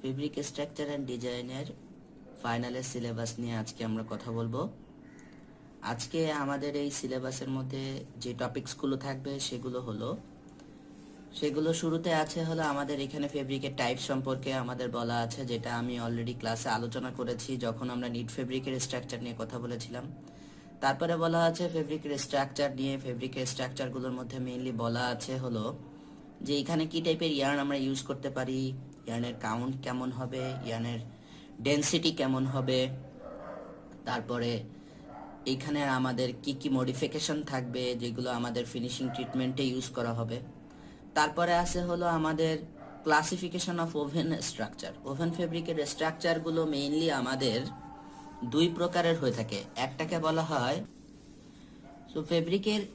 Fabric structure and ডিজাইনের ফাইনালের syllabus নিয়ে আজকে আমরা কথা বলবো। আজকে আমাদের এই সিলেবাসের মধ্যে যে টপিকসগুলো থাকবে সেগুলো শুরুতে আছে হলো আমাদের এখানে ফেব্রিকের টাইপ সম্পর্কে আমাদের বলা আছে, যেটা আমি অলরেডি ক্লাসে আলোচনা করেছি যখন আমরা নিট ফেব্রিকের স্ট্রাকচার নিয়ে কথা বলেছিলাম। তারপরে বলা আছে ফেব্রিকের স্ট্রাকচার নিয়ে। ফেব্রিকের স্ট্রাকচারগুলোর মধ্যে মেইনলি বলা আছে হলো যে এখানে কি টাইপের ইয়ার্ন আমরা ইউজ করতে পারি, ইয়ার্নের কাউন্ট কেমন হবে, ইয়ার্নের ডেনসিটি কেমন হবে, তারপরে এইখানে আমাদের কি কি মডিফিকেশন থাকবে যেগুলো আমাদের ফিনিশিং ট্রিটমেন্টে ইউজ করা হবে। তারপরে আছে হলো আমাদের classification of woven structure. Woven ফেব্রিকের স্ট্রাকচারগুলো মেইনলি আমাদের দুই প্রকারের হয়ে থাকে। একটাকে বলা হয়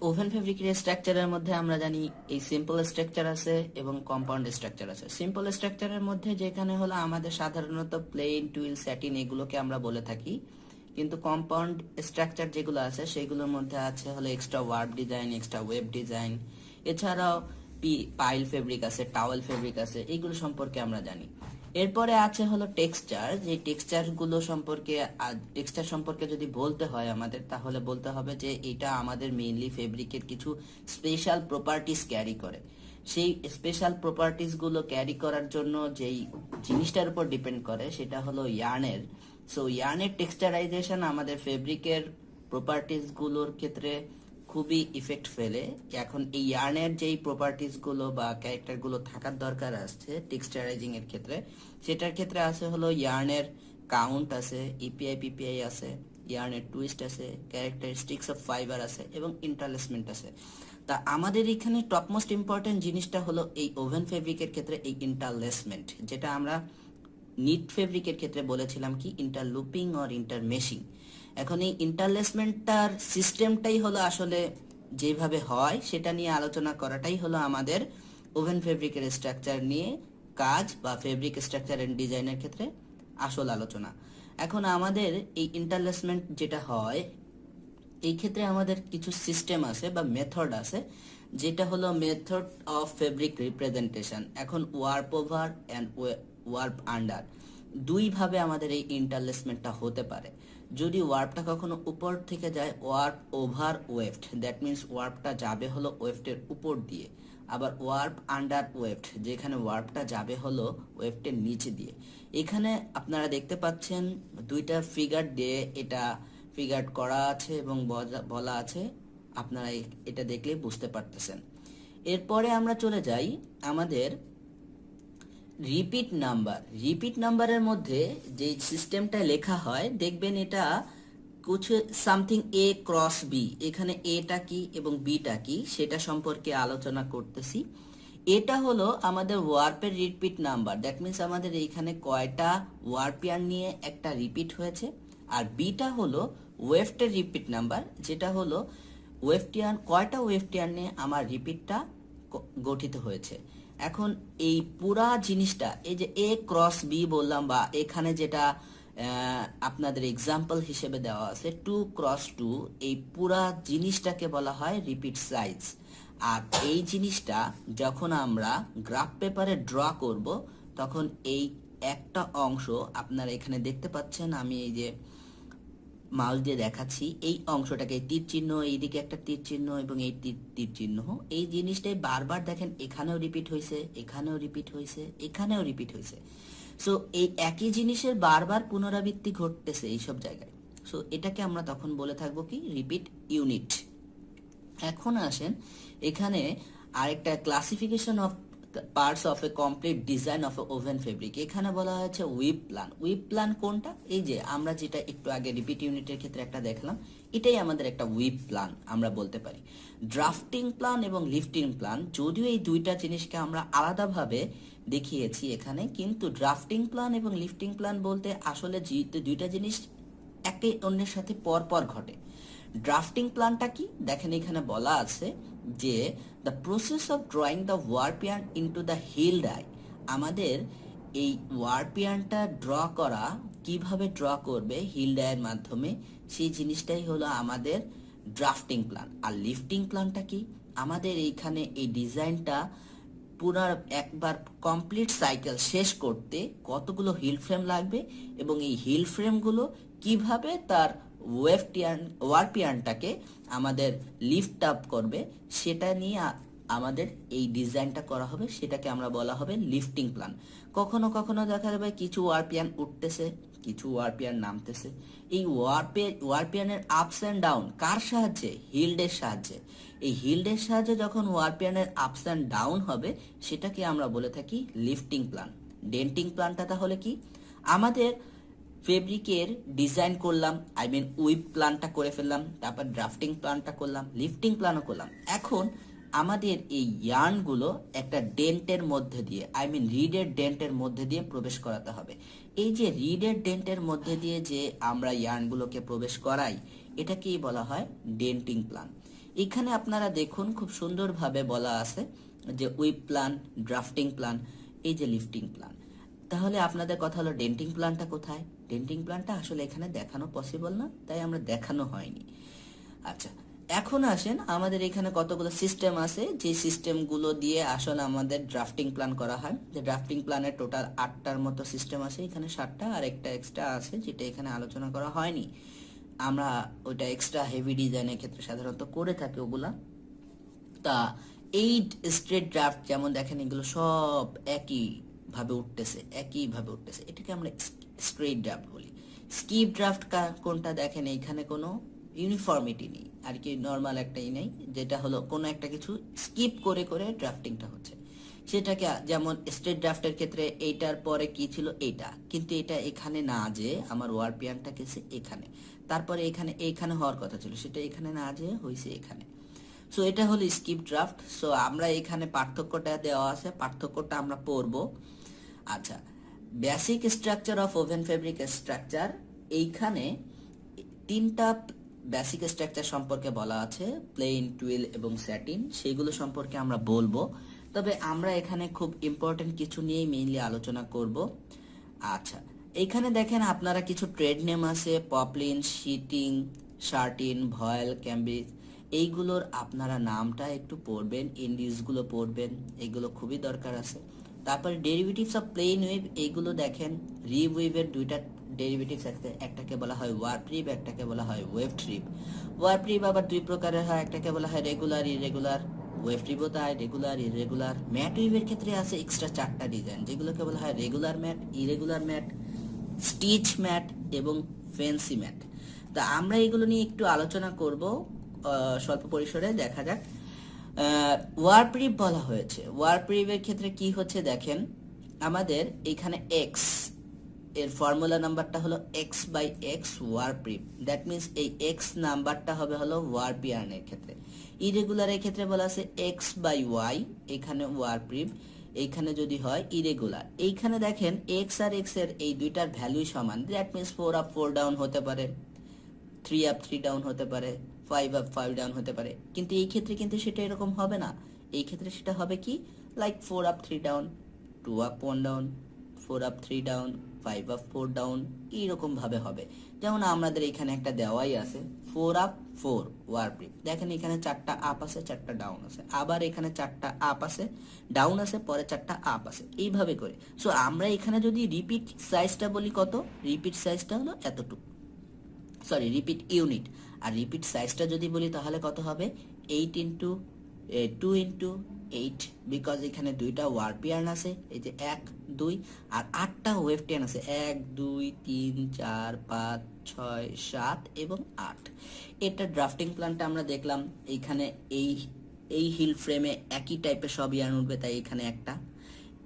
ওভেন ফেব্রিকের স্ট্রাকচারের মধ্যে আমরা জানি এই সিম্পল স্ট্রাকচার আছে এবং কম্পাউন্ড স্ট্রাকচার আছে। সিম্পল স্ট্রাকচারের মধ্যে যেখানে হলো আমাদের সাধারণত প্লেন, টুইল, স্যাটিন এগুলোকে আমরা বলে থাকি, কিন্তু কম্পাউন্ড স্ট্রাকচার যেগুলো আছে সেগুলোর মধ্যে আছে হলো extra warp design, extra web design, এছাড়াও পাইল ফেব্রিক আছে, টাওয়েল ফেব্রিক আছে, এইগুলো সম্পর্কে আমরা জানি। এরপরে আছে হলো টেক্সচার। যে টেক্সচার সম্পর্কে যদি বলতে হয় আমাদের, তাহলে বলতে হবে যে এটা আমাদের মেইনলি ফেব্রিকের কিছু স্পেশাল প্রপার্টিস ক্যারি করে। সেই স্পেশাল প্রপার্টিস গুলো ক্যারি করার জন্য যেই জিনিসটার উপর ডিপেন্ড করে সেটা হলো ইয়ার্নের। সো ইয়ার্নের টেক্সচারাইজেশন আমাদের ফেব্রিকের প্রপার্টিস গুলোর ক্ষেত্রে খুবই ইফেক্ট ফেলে। এখন এই ইয়ার্নের যেই প্রপার্টিস গুলো বা ক্যারেক্টার গুলো থাকার দরকার আছে টেক্সচারাইজিং এর ক্ষেত্রে, সেটার ক্ষেত্রে আছে হলো ইয়ার্নের কাউন্ট আছে, ইপিআই পিপিআই আছে, ইয়ার্নের টুইস্ট আছে, ক্যারেক্টারিস্টিক্স অফ ফাইবার আছে এবং ইন্টারলেসমেন্ট আছে। তা আমাদের এখানে টপ মোস্ট ইম্পর্টেন্ট জিনিসটা হলো এই ওভেন ফেব্রিকের ক্ষেত্রে এই ইন্টারলেসমেন্ট, যেটা আমরা নিট ফেব্রিকের ক্ষেত্রে বলেছিলাম কি ইন্টারলুপিং অর ইন্টারমেশিং। এখন এই ইন্টারলেসমেন্টটার সিস্টেমটাই হলো আসলে যেভাবে হয় সেটা নিয়ে আলোচনা করাটাই হলো আমাদের ওভেন ফেব্রিকের স্ট্রাকচার নিয়ে কাজ বা ফেব্রিক স্ট্রাকচার এন্ড ডিজাইনের ক্ষেত্রে আসল আলোচনা। এখন আমাদের এই ইন্টারলেসমেন্ট যেটা হয়, এই ক্ষেত্রে আমাদের কিছু সিস্টেম আছে বা মেথড আছে, যেটা হলো মেথড অফ ফেব্রিক রিপ্রেজেন্টেশন। এখন warp over and warp under দুই ভাবে আমাদের এই ইন্টারলেসমেন্টটা হতে পারে। যদি ওয়ার্পটা কখনো উপর থেকে যায়, warp over weft, that means ওয়ার্পটা যাবে হলো ওয়েফটের উপর দিয়ে। আবার ওয়ার্প আন্ডার ওয়েফট, যেখানে ওয়ার্পটা যাবে হলো ওয়েফটের নিচে দিয়ে। এখানে আপনারা দেখতে পাচ্ছেন দুইটা ফিগার দিয়ে এটা ফিগার করা আছে এবং বলা আছে, আপনারা এটা দেখলে বুঝতে পারতেছেন। এরপরে আমরা চলে যাই আমাদের রিপিট নাম্বারের মধ্যে যে সিস্টেমটা লেখা হয়, দেখবেন এটা কিছু সামথিং এ ক্রস বি। এখানে এটা কি এবং বিটা কি সেটা সম্পর্কে আলোচনা করতেছি। এটা হলো আমাদের ওয়ার্পের রিপিট নাম্বার, দ্যাট মিনস আমাদের এইখানে কয়টা ওয়ার্প ইয়ার্ন নিয়ে একটা রিপিট হয়েছে। আর বিটা হলো ওয়েফটের রিপিট নাম্বার, যেটা হলো কয়টা ওয়েফট ইয়ার্ন নিয়ে আমার রিপিটটা গঠিত হয়েছে। এখন এই পুরা জিনিসটা, এই যে এ ক্রস বি বললাম, বা এখানে যেটা আপনাদের এক্সাম্পল হিসেবে দেওয়া আছে 2x2, এই পুরা জিনিসটাকে বলা হয় রিপিট সাইজ। আর এই জিনিসটা যখন আমরা গ্রাফ পেপারে ড্র করব, তখন এই একটা অংশ আপনারা এখানে দেখতে পাচ্ছেন, আমি এই যে মাউস দিয়ে দেখাচ্ছি, এই অংশটাকে তীর চিহ্ন, এইদিকে একটা তীর চিহ্ন এবং এই তীর চিহ্ন, এই জিনিসটাই বারবার দেখেন এখানেও রিপিট হয়েছে, এখানেও রিপিট হয়েছে, এখানেও রিপিট হয়েছে। সো এই একই জিনিসের বারবার পুনরাবৃত্তি ঘটতেছে এইসব জায়গায়। সো এটাকে আমরা তখন বলে থাকবো কি রিপিট ইউনিট। এখন আসেন এখানে আরেকটা classification of parts of A complete design of A oven fabric. এখানে বলা হয়েছে উইপ প্ল্যান। উইপ প্ল্যান কোনটা? এই যে আমরা যেটা একটু আগে রিপিট ইউনিটের ক্ষেত্রে একটা দেখলাম, এটাই আমাদের একটা উইপ প্ল্যান আমরা বলতে পারি। ড্রাফটিং প্ল্যান এবং লিফটিং প্ল্যান, যদিও এই দুইটা জিনিসকে আমরা আলাদাভাবে দেখিয়েছি এখানে, কিন্তু ড্রাফটিং প্ল্যান এবং লিফটিং প্ল্যান বলতে আসলে দুইটা জিনিস একে অন্যের সাথে পরপর ঘটে। ড্রাফটিং প্ল্যানটা কি দেখেন, এখানে বলা আছে যে the process of drawing the warp yarn into the heald eye. আমাদের এই ওয়ার্প ইয়ার্নটা ড্র করা, কিভাবে ড্র করবে হিল ডাইয়ের মাধ্যমে, সেই জিনিসটাই হলো আমাদের ড্রাফটিং প্ল্যান। আর লিফটিং প্ল্যানটা কি, আমাদের এইখানে এই ডিজাইনটা একবার কমপ্লিট সাইকেল শেষ করতে কতগুলো হিল ফ্রেম লাগবে এবং এই হিল ফ্রেমগুলো কিভাবে তার ওয়ারপিয়ানটাকে আমাদের লিফট আপ করবে সেটা নিয়ে আমাদের এই ডিজাইনটা করা হবে, সেটাকে আমরা বলা হবে লিফটিং প্ল্যান। কখনো কখনো দেখা যাবে কিছু ওয়ারপিয়ান উঠতেছে, কিছু ওয়ারপিয়ান নামতেছে। এই ওয়ারপিয়ানের আপস অ্যান্ড ডাউন কার সাহায্যে? হিল্ডের সাহায্যে। এই হিল্ডের সাহায্যে যখন ওয়ারপিয়ানের আপস অ্যান্ড ডাউন হবে সেটাকে আমরা বলে থাকি লিফটিং প্ল্যান। ডেন্টিং প্ল্যানটা তাহলে কি? আমাদের ফেব্রিকের ডিজাইন করলাম, উইপ প্ল্যানটা করে ফেললাম, তারপর ড্রাফটিং প্ল্যানটা করলাম, লিফটিং প্ল্যানও করলাম। এখন আমাদের এই ইয়ার্নগুলো একটা ডেন্টের মধ্যে দিয়ে রিডের ডেন্টের মধ্যে দিয়ে প্রবেশ করাতে হবে। এই যে রিডের ডেন্টের মধ্যে দিয়ে যে আমরা ইয়ার্নগুলোকে প্রবেশ করাই এটাকেই বলা হয় ডেন্টিং প্ল্যান। এখানে আপনারা দেখুন খুব সুন্দরভাবে বলা আছে যে উইপ প্ল্যান, ড্রাফটিং প্ল্যান, এই যে লিফটিং প্ল্যান। তাহলে আপনাদের কথা হলো ডেন্টিং প্ল্যানটা কোথায়? ডেন্টিং প্ল্যানটা আসলে এখানে দেখানো পসিবল না, তাই আমরা দেখানো হয়নি। আচ্ছা, এখন আসেন আমাদের এখানে কতগুলো সিস্টেম আছে যে সিস্টেমগুলো দিয়ে আসলে আমাদের ড্রাফটিং প্ল্যান করা হয়। যে ড্রাফটিং প্ল্যানের টোটাল 8টার মতো সিস্টেম আছে, এখানে 7টা আর একটা এক্সট্রা আছে যেটা এখানে আলোচনা করা হয়নি। আমরা ওইটা এক্সট্রা হেভি ডিজাইনের ক্ষেত্রে সাধারণত করে থাকি ওগুলা। তা এই স্ট্রেট ড্রাফট যেমন দেখেন এগুলো সব একইভাবে উঠতেছে, এটাকে আমরা স্ট্রেট ড্রাফট বলি। স্কিপ ড্রাফট কোনটা? দেখেন এইখানে কোনো ইউনিফর্মিটি নেই আর কি, নর্মাল একটাই নেই, যেটা হলো কোনো একটা কিছু স্কিপ করে করে ড্রাফটিংটা হচ্ছে। সেটাকে যেমন স্ট্রেট ড্রাফটের ক্ষেত্রে এইটার পরে কি ছিল এইটা, কিন্তু এটা এখানে না, যে আমার ওয়ারপিয়ানটা গেছে এখানে, তারপরে এইখানে হওয়ার কথা ছিল সেটা এখানে না, যে হয়েছে এখানে। সো এটা হলো স্কিপ ড্রাফট। সো আমরা এখানে পার্থক্যটা দেওয়া আছে, পার্থক্যটা আমরা পড়বো। আচ্ছা, basic structure of oven fabric structure, এইখানে 3টা বেসিক স্ট্রাকচার সম্পর্কে বলা আছে, প্লেন, টুইল এবং স্যাটিন, সেগুলো সম্পর্কে আমরা বলবো। তবে আমরা এখানে খুব ইম্পর্টেন্ট কিছু নিয়েই মেইনলি আলোচনা করব। আচ্ছা, এইখানে দেখেন আপনারা কিছু ট্রেড নেম আছে, পপলিন, শিটিং, শার্টিন, ভয়েল, ক্যাম্ব্রিজ, এইগুলোর আপনারা নামটা একটু পড়বেন, ইন্ডিসগুলো পড়বেন, এগুলো খুবই দরকার আছে। তারপরে ডেরিভেটিভস অফ প্লেন ওয়েভ, এইগুলো দেখেন রিব ওয়েভের 2টা ডেরিভেটিভস আছে, একটাকে বলা হয় ওয়ার্প রিব, একটাকে বলা হয় ওয়েভড রিব। ওয়ার্প রিব আবার 2 প্রকারের হয়, একটাকে বলা হয় রেগুলার, ইরেগুলার। ওয়েভড রিবও তাই, রেগুলার, ইরেগুলার। ম্যাট ওয়েভের ক্ষেত্রে আছে এক্সট্রা 4টা ডিজাইন, যেগুলোকে বলা হয় regular mat, irregular mat, stitch mat এবং ফেন্সি ম্যাট। তা আমরা এগুলো নিয়ে একটু আলোচনা করব স্বল্প পরিসরে। দেখা যাক, ওয়ার্প রিব বলা হয়েছে। ওয়ার্প রিবের ক্ষেত্রে কি হচ্ছে দেখেন, আমাদের এখানে এক্স এর ফর্মুলা নাম্বারটা হলো x by x warp rib. That means এই এক্স নাম্বারটা হবে হলো ওয়ার্প ইয়ার্নের ক্ষেত্রে। ইরেগুলারের ক্ষেত্রে বলা আছে এক্স বাই ওয়াই, এখানে ওয়ার্প রিব। এইখানে যদি হয় ইরেগুলার, এইখানে দেখেন এক্স আর এক্স এর এই দুইটার ভ্যালু সমান। দ্যাট মিনস 4 আপ 4 ডাউন হতে পারে, 3 আপ 3 ডাউন হতে পারে, 5 আপ 5 ডাউন হতে পারে। কিন্তু এই ক্ষেত্রে কিন্তু সেটা এরকম হবে না। এই ক্ষেত্রে সেটা হবে কি, like 4 up 3 down, 2 up 1 down, 4 up 3 down, 5 up 4 down, এইরকম ভাবে হবে। যেমন আমাদের এখানে একটা দেওয়াই আছে 4 আপ 4 ওয়ার্প রিব। দেখেন এখানে 4টা আপ আছে, 4টা ডাউন আছে, আবার এখানে 4টা আপ আছে, ডাউন আছে, পরে 4টা আপ আছে, এইভাবে করে। সো আমরা এখানে যদি রিপিট সাইজটা বলি কত, রিপিট সাইজটা হলো এতটুকু, সরি রিপিট ইউনিট। আর রিপিট সাইজটা যদি বলি তাহলে কত হবে, 8 ইন্টু 2 ইন্টু 8, বিকজ এখানে 2টা ওয়ারপিয়ান আছে, এই যে 1 2, আর 8টা ওয়েভটিয়ান আছে, 1 2 3 4 5 6 7 এবং 8। এটা ড্রাফটিং প্ল্যানটা আমরা দেখলাম। এইখানে এই হিল ফ্রেমে একই টাইপের সব ইয়ার্ন উঠবে, তাই এখানে একটা।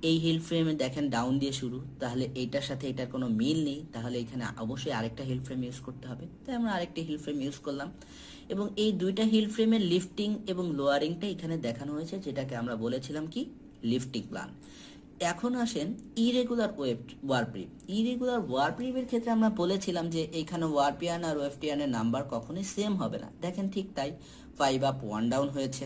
এই হিল ফ্রেমে দেখেন ডাউন দিয়ে শুরু, তাহলে এইটার সাথে এটার কোনো মিল নেই, তাহলে এখানে অবশ্যই আরেকটা হিল ফ্রেম ইউজ করতে হবে, তাই আমরা আরেকটা হিল ফ্রেম ইউজ করলাম। এবং এই 2টা হিল ফ্রেমের লিফটিং এবং লোয়ারিংটা এখানে দেখানো হয়েছে, যেটাকে আমরা বলেছিলাম কি লিফটিং প্ল্যান। এখন আসেন irregular warp rib. Irregular warp রিবের ক্ষেত্রে আমরা বলেছিলাম যে এইখানে ওয়ারপিয়ান আর ওয়েভটিয়ানের নাম্বার কখনোই সেম হবে না। দেখেন ঠিক তাই, 5 আপ 1 ডাউন হয়েছে,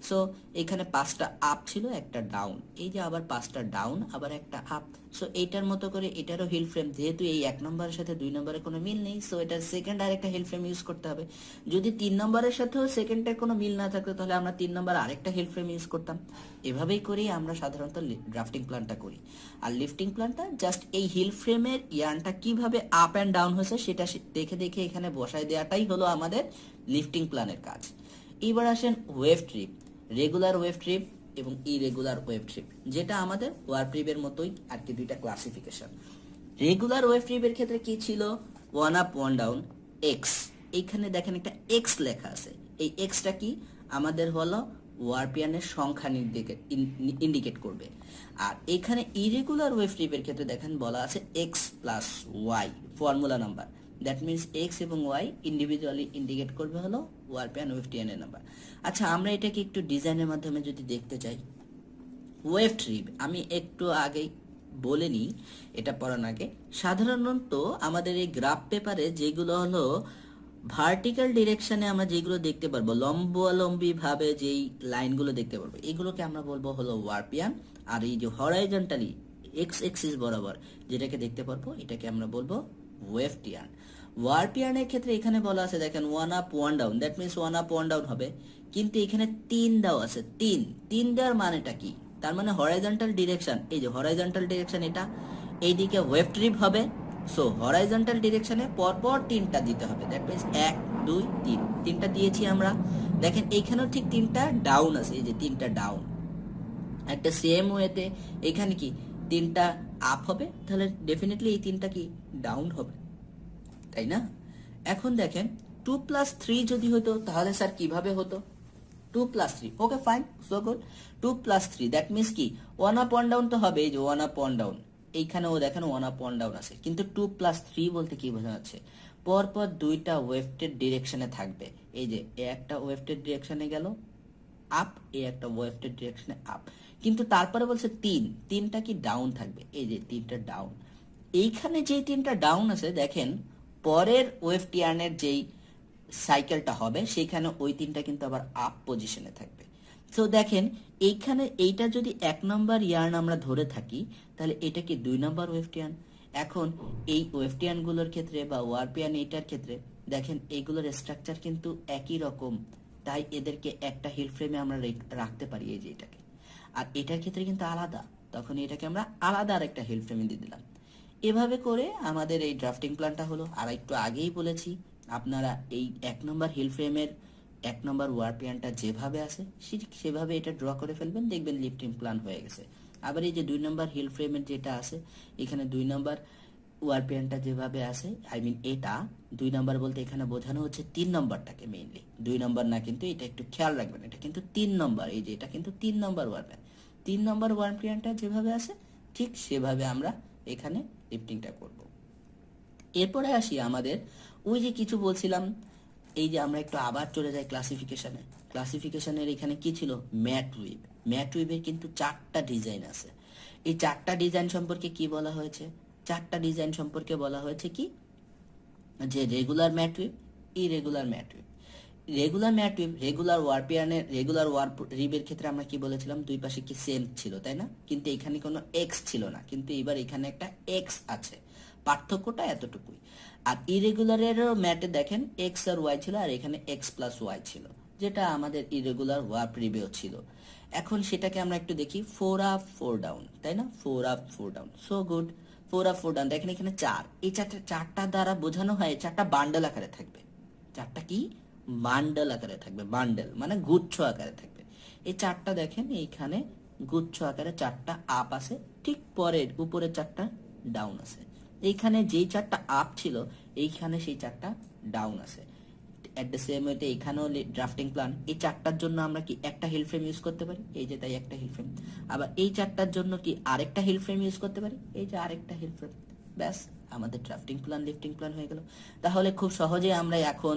সো এখানে 5টা আপ ছিল, একটা ডাউন, এই যে আবার 5টা ডাউন, আবার একটা আপ। সো এইটার মতো করে এটারও হিল ফ্রেম, যেহেতু এই 1 নম্বরের সাথে 2 নম্বরের কোনো মিল নেই, সো এটার সেকেন্ড আরেকটা হিল ফ্রেম ইউজ করতে হবে। যদি 3 নম্বরের সাথেও সেকেন্ডের কোনো মিল না থাকতো, তাহলে আমরা 3 নম্বর আরেকটা হিল ফ্রেম ইউজ করতাম। এভাবেই করেই আমরা সাধারণত ড্রাফটিং প্ল্যানটা করি। আর লিফটিং প্ল্যানটা জাস্ট এই হিল ফ্রেমের ইয়ার্নটা কিভাবে আপ অ্যান্ড ডাউন হয়েছে সেটা দেখে দেখে এখানে বসায় দেওয়াটাই হলো আমাদের লিফটিং প্ল্যানের কাজ। এবার আসেন wave trip, regular wave trip এবং ইরেগুলার ওয়েভ ট্রিপ, যেটা আমাদের ওয়ার ট্রিপের মতোই আর কি, দুইটা ক্লাসিফিকেশন। রেগুলার ওয়েভ ট্রিপের ক্ষেত্রে কি ছিল, 1 আপ 1 ডাউন এক্স, এইখানে দেখেন একটা এক্স লেখা আছে, এই এক্সটা কি আমাদের হলো ওয়ারপিয়ানের সংখ্যা ইন্ডিকেট করবে। আর এখানে ইরেগুলার ওয়েভ ট্রিপের ক্ষেত্রে দেখেন বলা আছে x plus y formula number, that means x এবং ওয়াই ইন্ডিভিজুয়ালি ইন্ডিকেট করবে হলো ওয়ারপিয়ান ওয়েভটিয়ানের নাম্বার। আচ্ছা, আমরা এটাকে একটু ডিজাইনের মাধ্যমে যদি দেখতে চাই, ওয়েভ ট্রিপ আমি একটু আগেই বলে নিই, এটা পড়ার আগে সাধারণত আমাদের এই গ্রাফ পেপারে যেগুলো হলো ভার্টিক্যাল ডিরেকশনে আমরা যেগুলো দেখতে পারবো, লম্বালম্বি ভাবে যেই লাইনগুলো দেখতে পারবো, এগুলোকে আমরা বলবো হলো ওয়ারপিয়ান। আর এই যে হরাইজন্টালি এক্স এক্সিস বরাবর যেটাকে দেখতে পারবো, এটাকে আমরা বলবো ওয়েভটিয়ান। ওয়ারপিয়ানের ক্ষেত্রে এখানে বলা আছে দেখেন 1 up 1 down, that means 1 up 1 down হবে, কিন্তু এখানে 3 দেওয়া আছে, 3 দেওয়ার মানেটা কি, তার মানে হরাইজন্টাল ডিরেকশন, এই যে হরাইজন্টাল ডিরেকশন এটা, এইদিকে ওয়েভ ট্রিপ হবে। সো হরাইজন্টাল ডিরেকশনে পরপর 3টা দিতে হবে, দ্যাট মিনস 1 2 3, 3টা দিয়েছি আমরা। দেখেন এইখানেও ঠিক 3টা ডাউন আছে, এই যে 3টা ডাউন। একটা সেম ওয়েতে এখানে কি 3টা আপ হবে, তাহলে ডেফিনেটলি এই 3টা কি ডাউন হবে, তাই না? এখন দেখেন 2 প্লাস 3 যদি হতো তাহলে স্যার কিভাবে হতো, 2 plus 3, okay fine, so good. 2 plus 3 that means কি 1 আপ 1 ডাউন তো হবে, এই যে 1 আপ 1 ডাউন, এইখানেও দেখেন 1 আপ 1 ডাউন আছে, কিন্তু 2 প্লাস 3 বলতে কি বোঝা যাচ্ছে, পরপর 2টা ওয়েভটের ডিরেকশনে থাকবে, এই যে একটা ওয়েভটের ডিরেকশনে গেল আপ, এই একটা ওয়েভটের ডিরেকশনে আপ, কিন্তু তারপরে বলছে 3টা কি ডাউন থাকবে, এই যে 3টা ডাউন। এইখানে যে 3টা ডাউন আছে দেখেন, পরের ওয়েভটিয়ানের যেই সাইকেলটা হবে সেখানে ওই 3টা কিন্তু আবার আপ পজিশনে থাকবে। তো দেখেন এইখানে এইটা যদি 1 নম্বর ইয়ার্ন আমরা ধরে থাকি, তাহলে এটা কি 2 নম্বর ওয়েভটিয়ান। এখন এই ওয়েভটিয়ান গুলোর ক্ষেত্রে বা ওয়ারপিয়ান এইটার ক্ষেত্রে দেখেন এইগুলোর স্ট্রাকচার কিন্তু একই রকম, তাই এদেরকে একটা হিল ফ্রেমে আমরা রাখতে পারি, এই যে এটাকে। আর এটার ক্ষেত্রে কিন্তু আলাদা, তখন এটাকে আমরা আলাদা আরেকটা হিল ফ্রেমে দিয়ে দিলাম। এভাবে করে আমাদের এই ড্রাফটিং প্ল্যানটা হলো। আর একটু আগেই বলেছি, আপনারা এই 1 নম্বর হিল ফ্রেমের 1 নম্বর ওয়ারপিয়ানটা যেভাবে আছে সেভাবে এটা ড্র করে ফেলবেন, দেখবেন লিফটিং প্ল্যান হয়ে গেছে। আবার এই যে 2 নম্বর হিল ফ্রেমের যেটা আছে, এখানে 2 নম্বর ওয়ারপিয়ানটা যেভাবে আছে, আই মিন এটা 2 নম্বর বলতে এখানে বোঝানো হচ্ছে 3 নম্বরটাকে মেইনলি, 2 নম্বর না, কিন্তু এটা একটু খেয়াল রাখবেন, এটা কিন্তু 3 নম্বর, এই যে এটা কিন্তু 3 নম্বর ওয়ারপিয়ান। 3 নম্বর ওয়ারপিয়ানটা যেভাবে আছে ঠিক সেভাবে আমরা এখানে লিফটিংটা করব। এরপরে আসি আমাদের ওই যে কিছু বলছিলাম, এই যে আমরা একটু আবার চলে যাই ক্লাসিফিকেশনের এখানে কি ছিল, ম্যাট উইভ। ম্যাট উইভের কিন্তু 4টা ডিজাইন আছে। এই 4টা ডিজাইন সম্পর্কে কি বলা হয়েছে, 4টা ডিজাইন সম্পর্কে বলা হয়েছে কি, যে regular matt weave, irregular matt weave. Regular matt weave, regular ওয়ারপিয়ানের রেগুলার ওয়ার রিবের ক্ষেত্রে আমরা কি বলেছিলাম, দুই পাশে কি সেম ছিল, তাই না? কিন্তু এখানে কোনো এক্স ছিল না, কিন্তু এবার এখানে একটা এক্স আছে, পার্থক্যটা এতটুকুই। আর ইরেগুলারেরও ম্যাটে দেখেন এক্স আর ওয়াই ছিল, আর এখানে এক্স প্লাস ওয়াই ছিল, যেটা আমাদের ইরেগুলার ওয়ার্প রিবেও ছিল। এখন সেটাকে আমরা একটু দেখি, 4 আপ 4 ডাউন, তাই না? 4 up 4 down, so good. 4 up 4 down, দেখেন এখানে 4, এই চারটা দ্বারা বোঝানো হয় 4টা বান্ডেল আকারে থাকবে। 4টা কি বান্ডেল আকারে থাকবে, বান্ডেল মানে গুচ্ছ আকারে থাকবে। এই 4টা দেখেন এইখানে গুচ্ছ আকারে 4টা আপ আছে, ঠিক পরের উপরে 4টা ডাউন আছে। এইখানে যেই 4টা আপ ছিল এইখানে সেই 4টা ডাউন আছে। এট দ্য সেম ওয়েতে এখানেও ড্রাফটিং প্ল্যান, এই 4টার জন্য আমরা কি একটা হিল ফ্রেম ইউজ করতে পারি, এই যে তাই একটা হিল ফ্রেম। আবার এই 4টার জন্য কি আরেকটা হিল ফ্রেম ইউজ করতে পারি, এই যে আরেকটা হিল ফ্রেম। ব্যাস, আমাদের ড্রাফটিং প্ল্যান লিফটিং প্ল্যান হয়ে গেল। তাহলে খুব সহজে আমরা এখন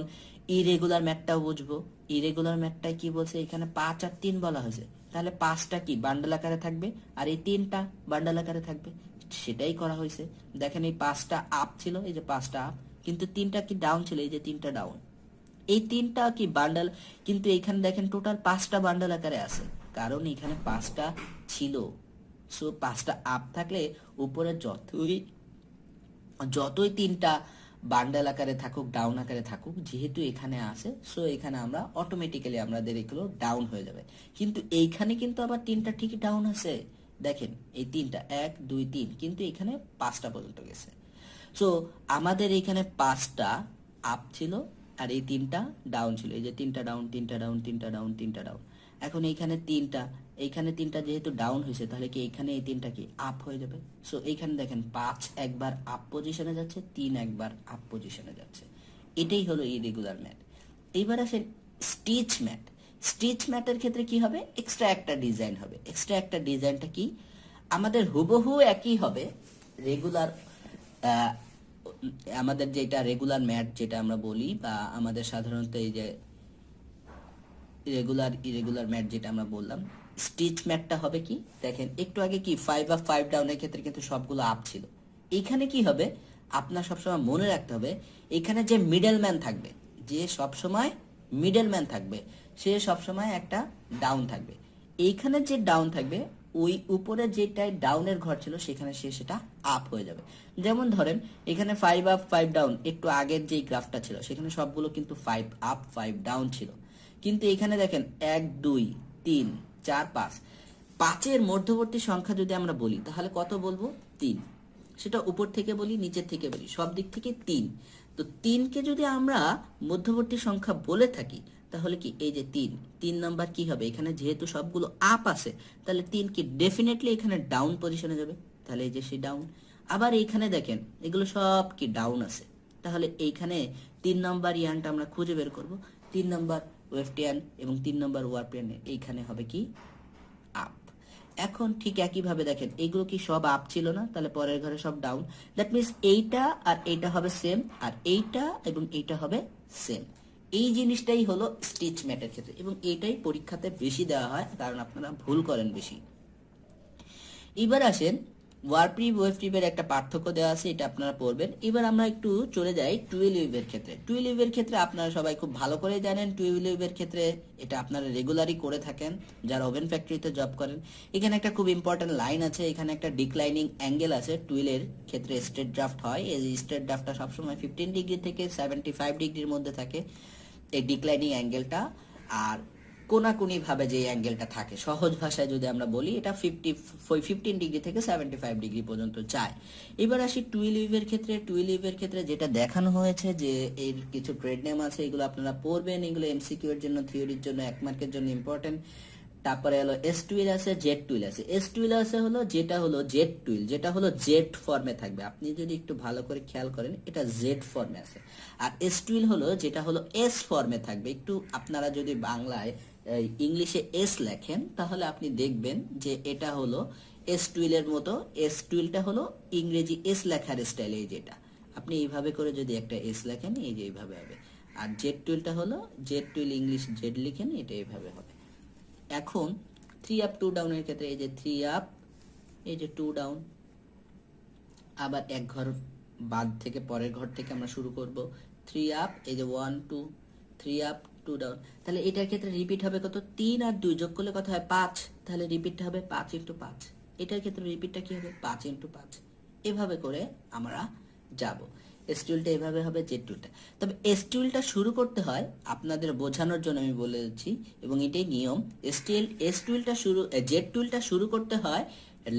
ইরেগুলার ম্যাটটাও বুঝবো। ইরেগুলার ম্যাটটাই কি বলছে, এখানে 5 আর 3 বলা হয়েছে, তাহলে 5টা কি বান্ডেল আকারে থাকবে আর এই 3টা বান্ডেল আকারে থাকবে, সেটাই করা হয়েছে। দেখেন এই 5টা আপ ছিল, এই যে 5টা আপ, কিন্তু 3টা কি ডাউন ছিল, এই যে 3টা ডাউন। এই তিনটা কি বান্ডাল, কিন্তু এখানে দেখেন টোটাল 5টা বান্ডাল আকারে আছে, কারণ এখানে 5টা ছিল। সো 5টা আপ থাকলে উপরে যতই তিনটা বান্ডেল আকারে থাকুক, ডাউন আকারে থাকুক, যেহেতু এখানে আছে, সো এখানে আমরা অটোমেটিক্যালি আমাদের এগুলো ডাউন হয়ে যাবে। কিন্তু এইখানে কিন্তু আবার তিনটা ঠিকই ডাউন আছে, দেখেন এই তিনটা 1 2 3, কিন্তু এখানে 5টা পর্যন্ত গেছে। সো আমাদের এখানে 5টা আপ ছিল আর এই তিনটা ডাউন ছিল, এই যে তিনটা ডাউন, তিনটা ডাউন, তিনটা ডাউন, তিনটা ডাউন। এখন এইখানে তিনটা যেহেতু ডাউন হয়েছে, তাহলে কি এখানে এই তিনটা কি আপ হয়ে যাবে। সো এইখানে দেখেন 5 একবার আপ পজিশনে যাচ্ছে, 3 একবার আপ পজিশনে যাচ্ছে। এটাই হলো ইরেগুলার ম্যাট। এইবার আসেন স্টিচ ম্যাট। স্টিচ ম্যাটের ক্ষেত্রে কি হবে, এক্সট্রা একটা ডিজাইন হবে। এক্সট্রা একটা ডিজাইনটা কি, আমাদের হুবহু একই হবে রেগুলার, আমাদের যেটা রেগুলার ম্যাট যেটা আমরা বলি, বা আমাদের সাধারণত এই যে ইরেগুলার ম্যাট যেটা আমরা বললাম, স্টিচ ম্যাটটা হবে কি, দেখেন একটু আগে কি 5 আপ 5 ডাউনের ক্ষেত্রে কিন্তু সবগুলো আপ ছিল। এখানে কি হবে, আপনার সবসময় মনে রাখতে হবে, এখানে যে মিডলম্যান থাকবে, যে সবসময় মিডলম্যান থাকবে, সে সবসময় একটা ডাউন থাকবে। এইখানে যে ডাউন থাকবে, ওই উপরে যেটাই ডাউনের ঘর ছিল সেখানে সেটা আপ হয়ে যাবে। যেমন ধরেন এখানে 5 আপ 5 ডাউন, একটু আগের যেই গ্রাফটা ছিল সেখানে সবগুলো কিন্তু 5 আপ 5 ডাউন ছিল। কিন্তু এখানে দেখেন 1 2 3 4 5, 5-এর মধ্যবর্তী সংখ্যা যদি আমরা বলি তাহলে কত বলবো, 3। সেটা উপর থেকে বলি, নিচের থেকে বলি, সব দিক থেকে 3। তো 3কে যদি আমরা মধ্যবর্তী সংখ্যা বলে থাকি, তাহলে কি এই যে 3 নাম্বার কি হবে, এখানে যেহেতু সবগুলো আপ আছে, তাহলে 3 কি ডেফিনেটলি এখানে ডাউন পজিশনে যাবে, তাহলে এই যে সেই ডাউন। আবার এইখানে দেখেন এগুলো সব কি ডাউন আছে, তাহলে এইখানে 3 নাম্বার ইয়ানটা আমরা খুঁজে বের করব। 3 নাম্বার ওয়েফটিয়ান এবং 3 নাম্বার ওয়ারপিয়ান, এইখানে হবে কি আপ। এখন ঠিক একইভাবে দেখেন এগুলো কি সব আপ ছিল না, তাহলে পরের ঘরে সব ডাউন। দ্যাট মিনস এইটা আর এইটা হবে সেম, আর এইটা এবং এইটা হবে সেম। এই জিনিসটাই হলো স্টিচ ম্যাটের ক্ষেত্রে, এবং এইটাই পরীক্ষাতে বেশি দেওয়া হয়, কারণ আপনারা ভুল করেন বেশি। এবার আসেন ওয়ারপ্রিপ ওয়েভপ্রিপের একটা পার্থক্য দেওয়া আছে, এটা আপনারা পড়বেন। এবার আমরা একটু চলে যাই টুয়েল ওয়েভের ক্ষেত্রে। টুয়েল ওয়েভের ক্ষেত্রে আপনারা সবাই খুব ভালো করে জানেন, টুয়েল ওয়েভের ক্ষেত্রে এটা আপনারা রেগুলারই করে থাকেন যারা ওভেন ফ্যাক্টরিতে জব করেন। এখানে একটা খুব ইম্পর্টেন্ট লাইন আছে, এখানে একটা ডিক্লাইনিং অ্যাঙ্গেল আছে। টুয়েলের ক্ষেত্রে স্ট্রেট ড্রাফট হয়, এই স্ট্রেট ড্রাফটটা সবসময় 15 ডিগ্রি থেকে 75 ডিগ্রির মধ্যে থাকে এই ডিক্লাইনিং অ্যাঙ্গেলটা। আর কোনাকুনি ভাবে যে অ্যাঙ্গেলটা থাকে, সহজ ভাষায় যদি আমরা বলি, এটা 15 ডিগ্রি থেকে 75 ডিগ্রি পর্যন্ত যায়। এবার আসি টুয়েল ওয়েভের ক্ষেত্রে। টুয়েল ওয়েভের ক্ষেত্রে যেটা দেখানো হয়েছে যে এর কিছু ট্রেড নেম আছে, এগুলো আপনারা পড়বেন, এগুলো এমসিকিউ এর জন্য, থিওরির জন্য, 1 মার্কের জন্য ইম্পর্টেন্ট। তারপরে হলো এস টুইল আছে, জেড টুইল আছে। এস টুইল আছে হলো যেটা হলো জেড টুইল, যেটা হলো জেড ফর্মে থাকবে। আপনি যদি একটু ভালো করে খেয়াল করেন, এটা জেড ফর্মে আছে। আর এস টুইল হলো যেটা হলো এস ফর্মে থাকবে। একটু আপনারা যদি বাংলায় ইংলিশে এস লেখেন, তাহলে আপনি দেখবেন যে এটা হলো এস টুইলের মতো। এস টুইলটা হলো ইংরেজি এস লেখার স্টাইল, এই যেটা আপনি এইভাবে করে যদি একটা এস লেখেন, এই যে এইভাবে হবে। আর জেড টুইলটা হলো জেড টুইল, ইংলিশ জেড লিখেন, এটা এইভাবে হবে। এখন 3 আপ 2 ডাউনের ক্ষেত্রে এই যে 3 আপ, এই যে 2 ডাউন, আবার এক ঘর বাদ থেকে পরের ঘর থেকে আমরা শুরু করব। 3 আপ, এই যে 1 2, 3 আপ 2 ডাউন। তাহলে এটার ক্ষেত্রে রিপিট হবে কত, 3 আর 2 যোগ করলে কত হয় 5, তাহলে রিপিটটা হবে 5 × 5। এটার ক্ষেত্রে রিপিটটা কি হবে 5 × 5। এভাবে করে আমরা যাব। এস টুলটা এভাবে হবে, জেড টুলটা। তবে এস টুলটা শুরু করতে হয়, আপনাদের বোঝানোর জন্য আমি বলে দিচ্ছি, এবং এটাই নিয়ম। এস টুলটা শুরু, জেড টুলটা শুরু করতে হয়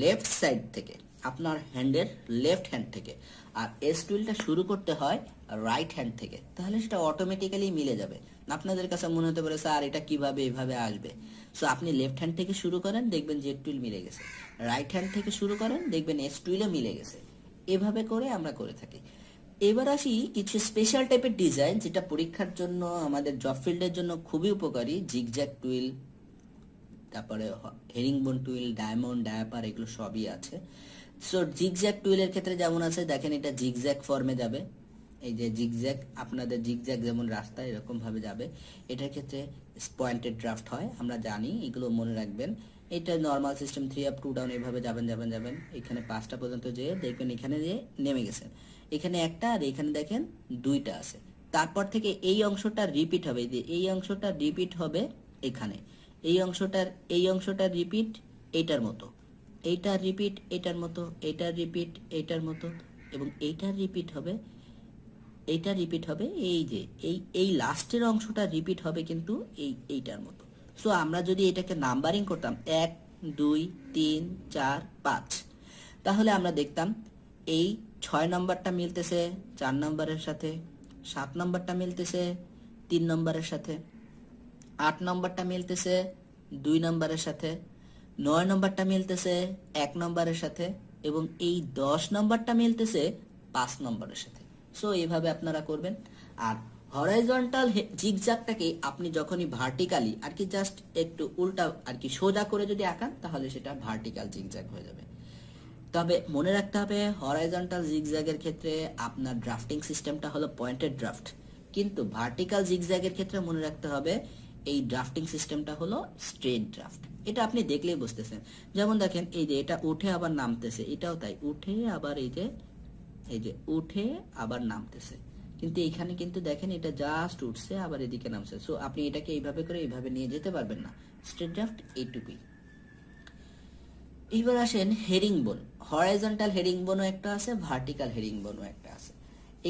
লেফট সাইড থেকে, আপনার হ্যান্ডের লেফট হ্যান্ড থেকে। আর এস টুলটা শুরু করতে হয় রাইট হ্যান্ড থেকে, তাহলে সেটা অটোমেটিক্যালি মিলে যাবে। আপনাদের কাছে মনে হতে পারে স্যার এটা কিভাবে এভাবে আসবে। সো আপনি লেফট হ্যান্ড থেকে শুরু করেন, দেখবেন জেড টুল মিলে গেছে। রাইট হ্যান্ড থেকে শুরু করেন, দেখবেন এস টুলও মিলে গেছে। এভাবে করে আমরা করে থাকি। এবার আসি কিছু স্পেশাল টাইপের ডিজাইন, যেটা পরীক্ষার জন্য, আমাদের জব ফিল্ডের জন্য খুবই উপকারী। জিগজ্যাগ টুইল, তারপরে হেরিংবোন টুইল, ডায়মন্ড, ডায়াপার, এগুলো সবই আছে। সো জিগজ্যাগ টুইলের ক্ষেত্রে যেমন আছে, দেখেন এটা জিগজ্যাগ ফর্মে যাবে। এই যে জিগজ্যাগ, আপনাদের জিগজ্যাগ যেমন রাস্তা এরকম ভাবে যাবে। এটার ক্ষেত্রে পয়েন্টেড ড্রাফট হয়, আমরা জানি, এগুলো মনে রাখবেন। এটা নর্মাল সিস্টেম 3 আপ 2 ডাউন, এভাবে যাবেন যাবেন যাবেন, এখানে 5টা পর্যন্ত যেয়ে দেখবেন এখানে যে নেমে গেছেন। এখানে একটা, আর এখানে দেখেন 2টা আছে, তারপর থেকে এই অংশটা রিপিট হবে, যে এই অংশটা রিপিট হবে এখানে, এই অংশটা রিপিট এইটার মতো, এইটার রিপিট এইটার মতো, এইটার রিপিট এইটার মতো, এবং এইটার রিপিট হবে, এইটা রিপিট হবে, এই যে এই লাস্টের অংশটা রিপিট হবে কিন্তু এইটার মতো। সো আমরা যদি এটাকে নাম্বারিং করতাম 1 2 3 4 5, তাহলে আমরা দেখতাম এই 6 নম্বরটা মিলতেছে 4 নম্বরের সাথে, 7 নম্বরটা মিলতেছে 3 নম্বরের সাথে, 8 নম্বরটা মিলতেছে 2 নম্বরের সাথে, 9 নম্বরটা মিলতেছে 1 নম্বরের সাথে, এবং এই 10 নম্বরটা মিলতেছে 5 নম্বরের সাথে। সো এইভাবে আপনারা করবেন। আর হরাইজন্টাল জিগজ্যাগটাকে আপনি যখনই ভার্টিক্যালি আর কি জাস্ট একটু উল্টা আর কি সোজা করে যদি আঁকান, তাহলে সেটা ভার্টিক্যাল জিগজ্যাগ হয়ে যাবে। তবে মনে রাখতে হবে হরাইজন্টাল জিগজ্যাগের ক্ষেত্রে আপনার ড্রাফটিং সিস্টেমটা হলো পয়েন্টেড ড্রাফট, কিন্তু ভার্টিক্যাল জিগজ্যাগের ক্ষেত্রে মনে রাখতে হবে এই ড্রাফটিং সিস্টেমটা হলো স্ট্রেট ড্রাফট। এটা আপনি দেখলেই বুঝতেছেন। যেমন দেখেন এই যে এটা উঠে আবার নামতেছে, এটাও তাই, উঠে আবার এই যে উঠে আবার নামতেছে, কিন্তু এখানে কিন্তু দেখেন এটা জাস্ট উঠছে আবার এদিকে নামছে। সো আপনি এটাকে এইভাবে করে এইভাবে নিয়ে যেতে পারবেন না। স্ট্রেট ড্রাফট এইটুকুই। এবার আসেন হেরিং বোন। হরাইজন্টাল হেরিং বোনও একটা আছে, ভার্টিক্যাল হেরিং বোনও একটা আছে।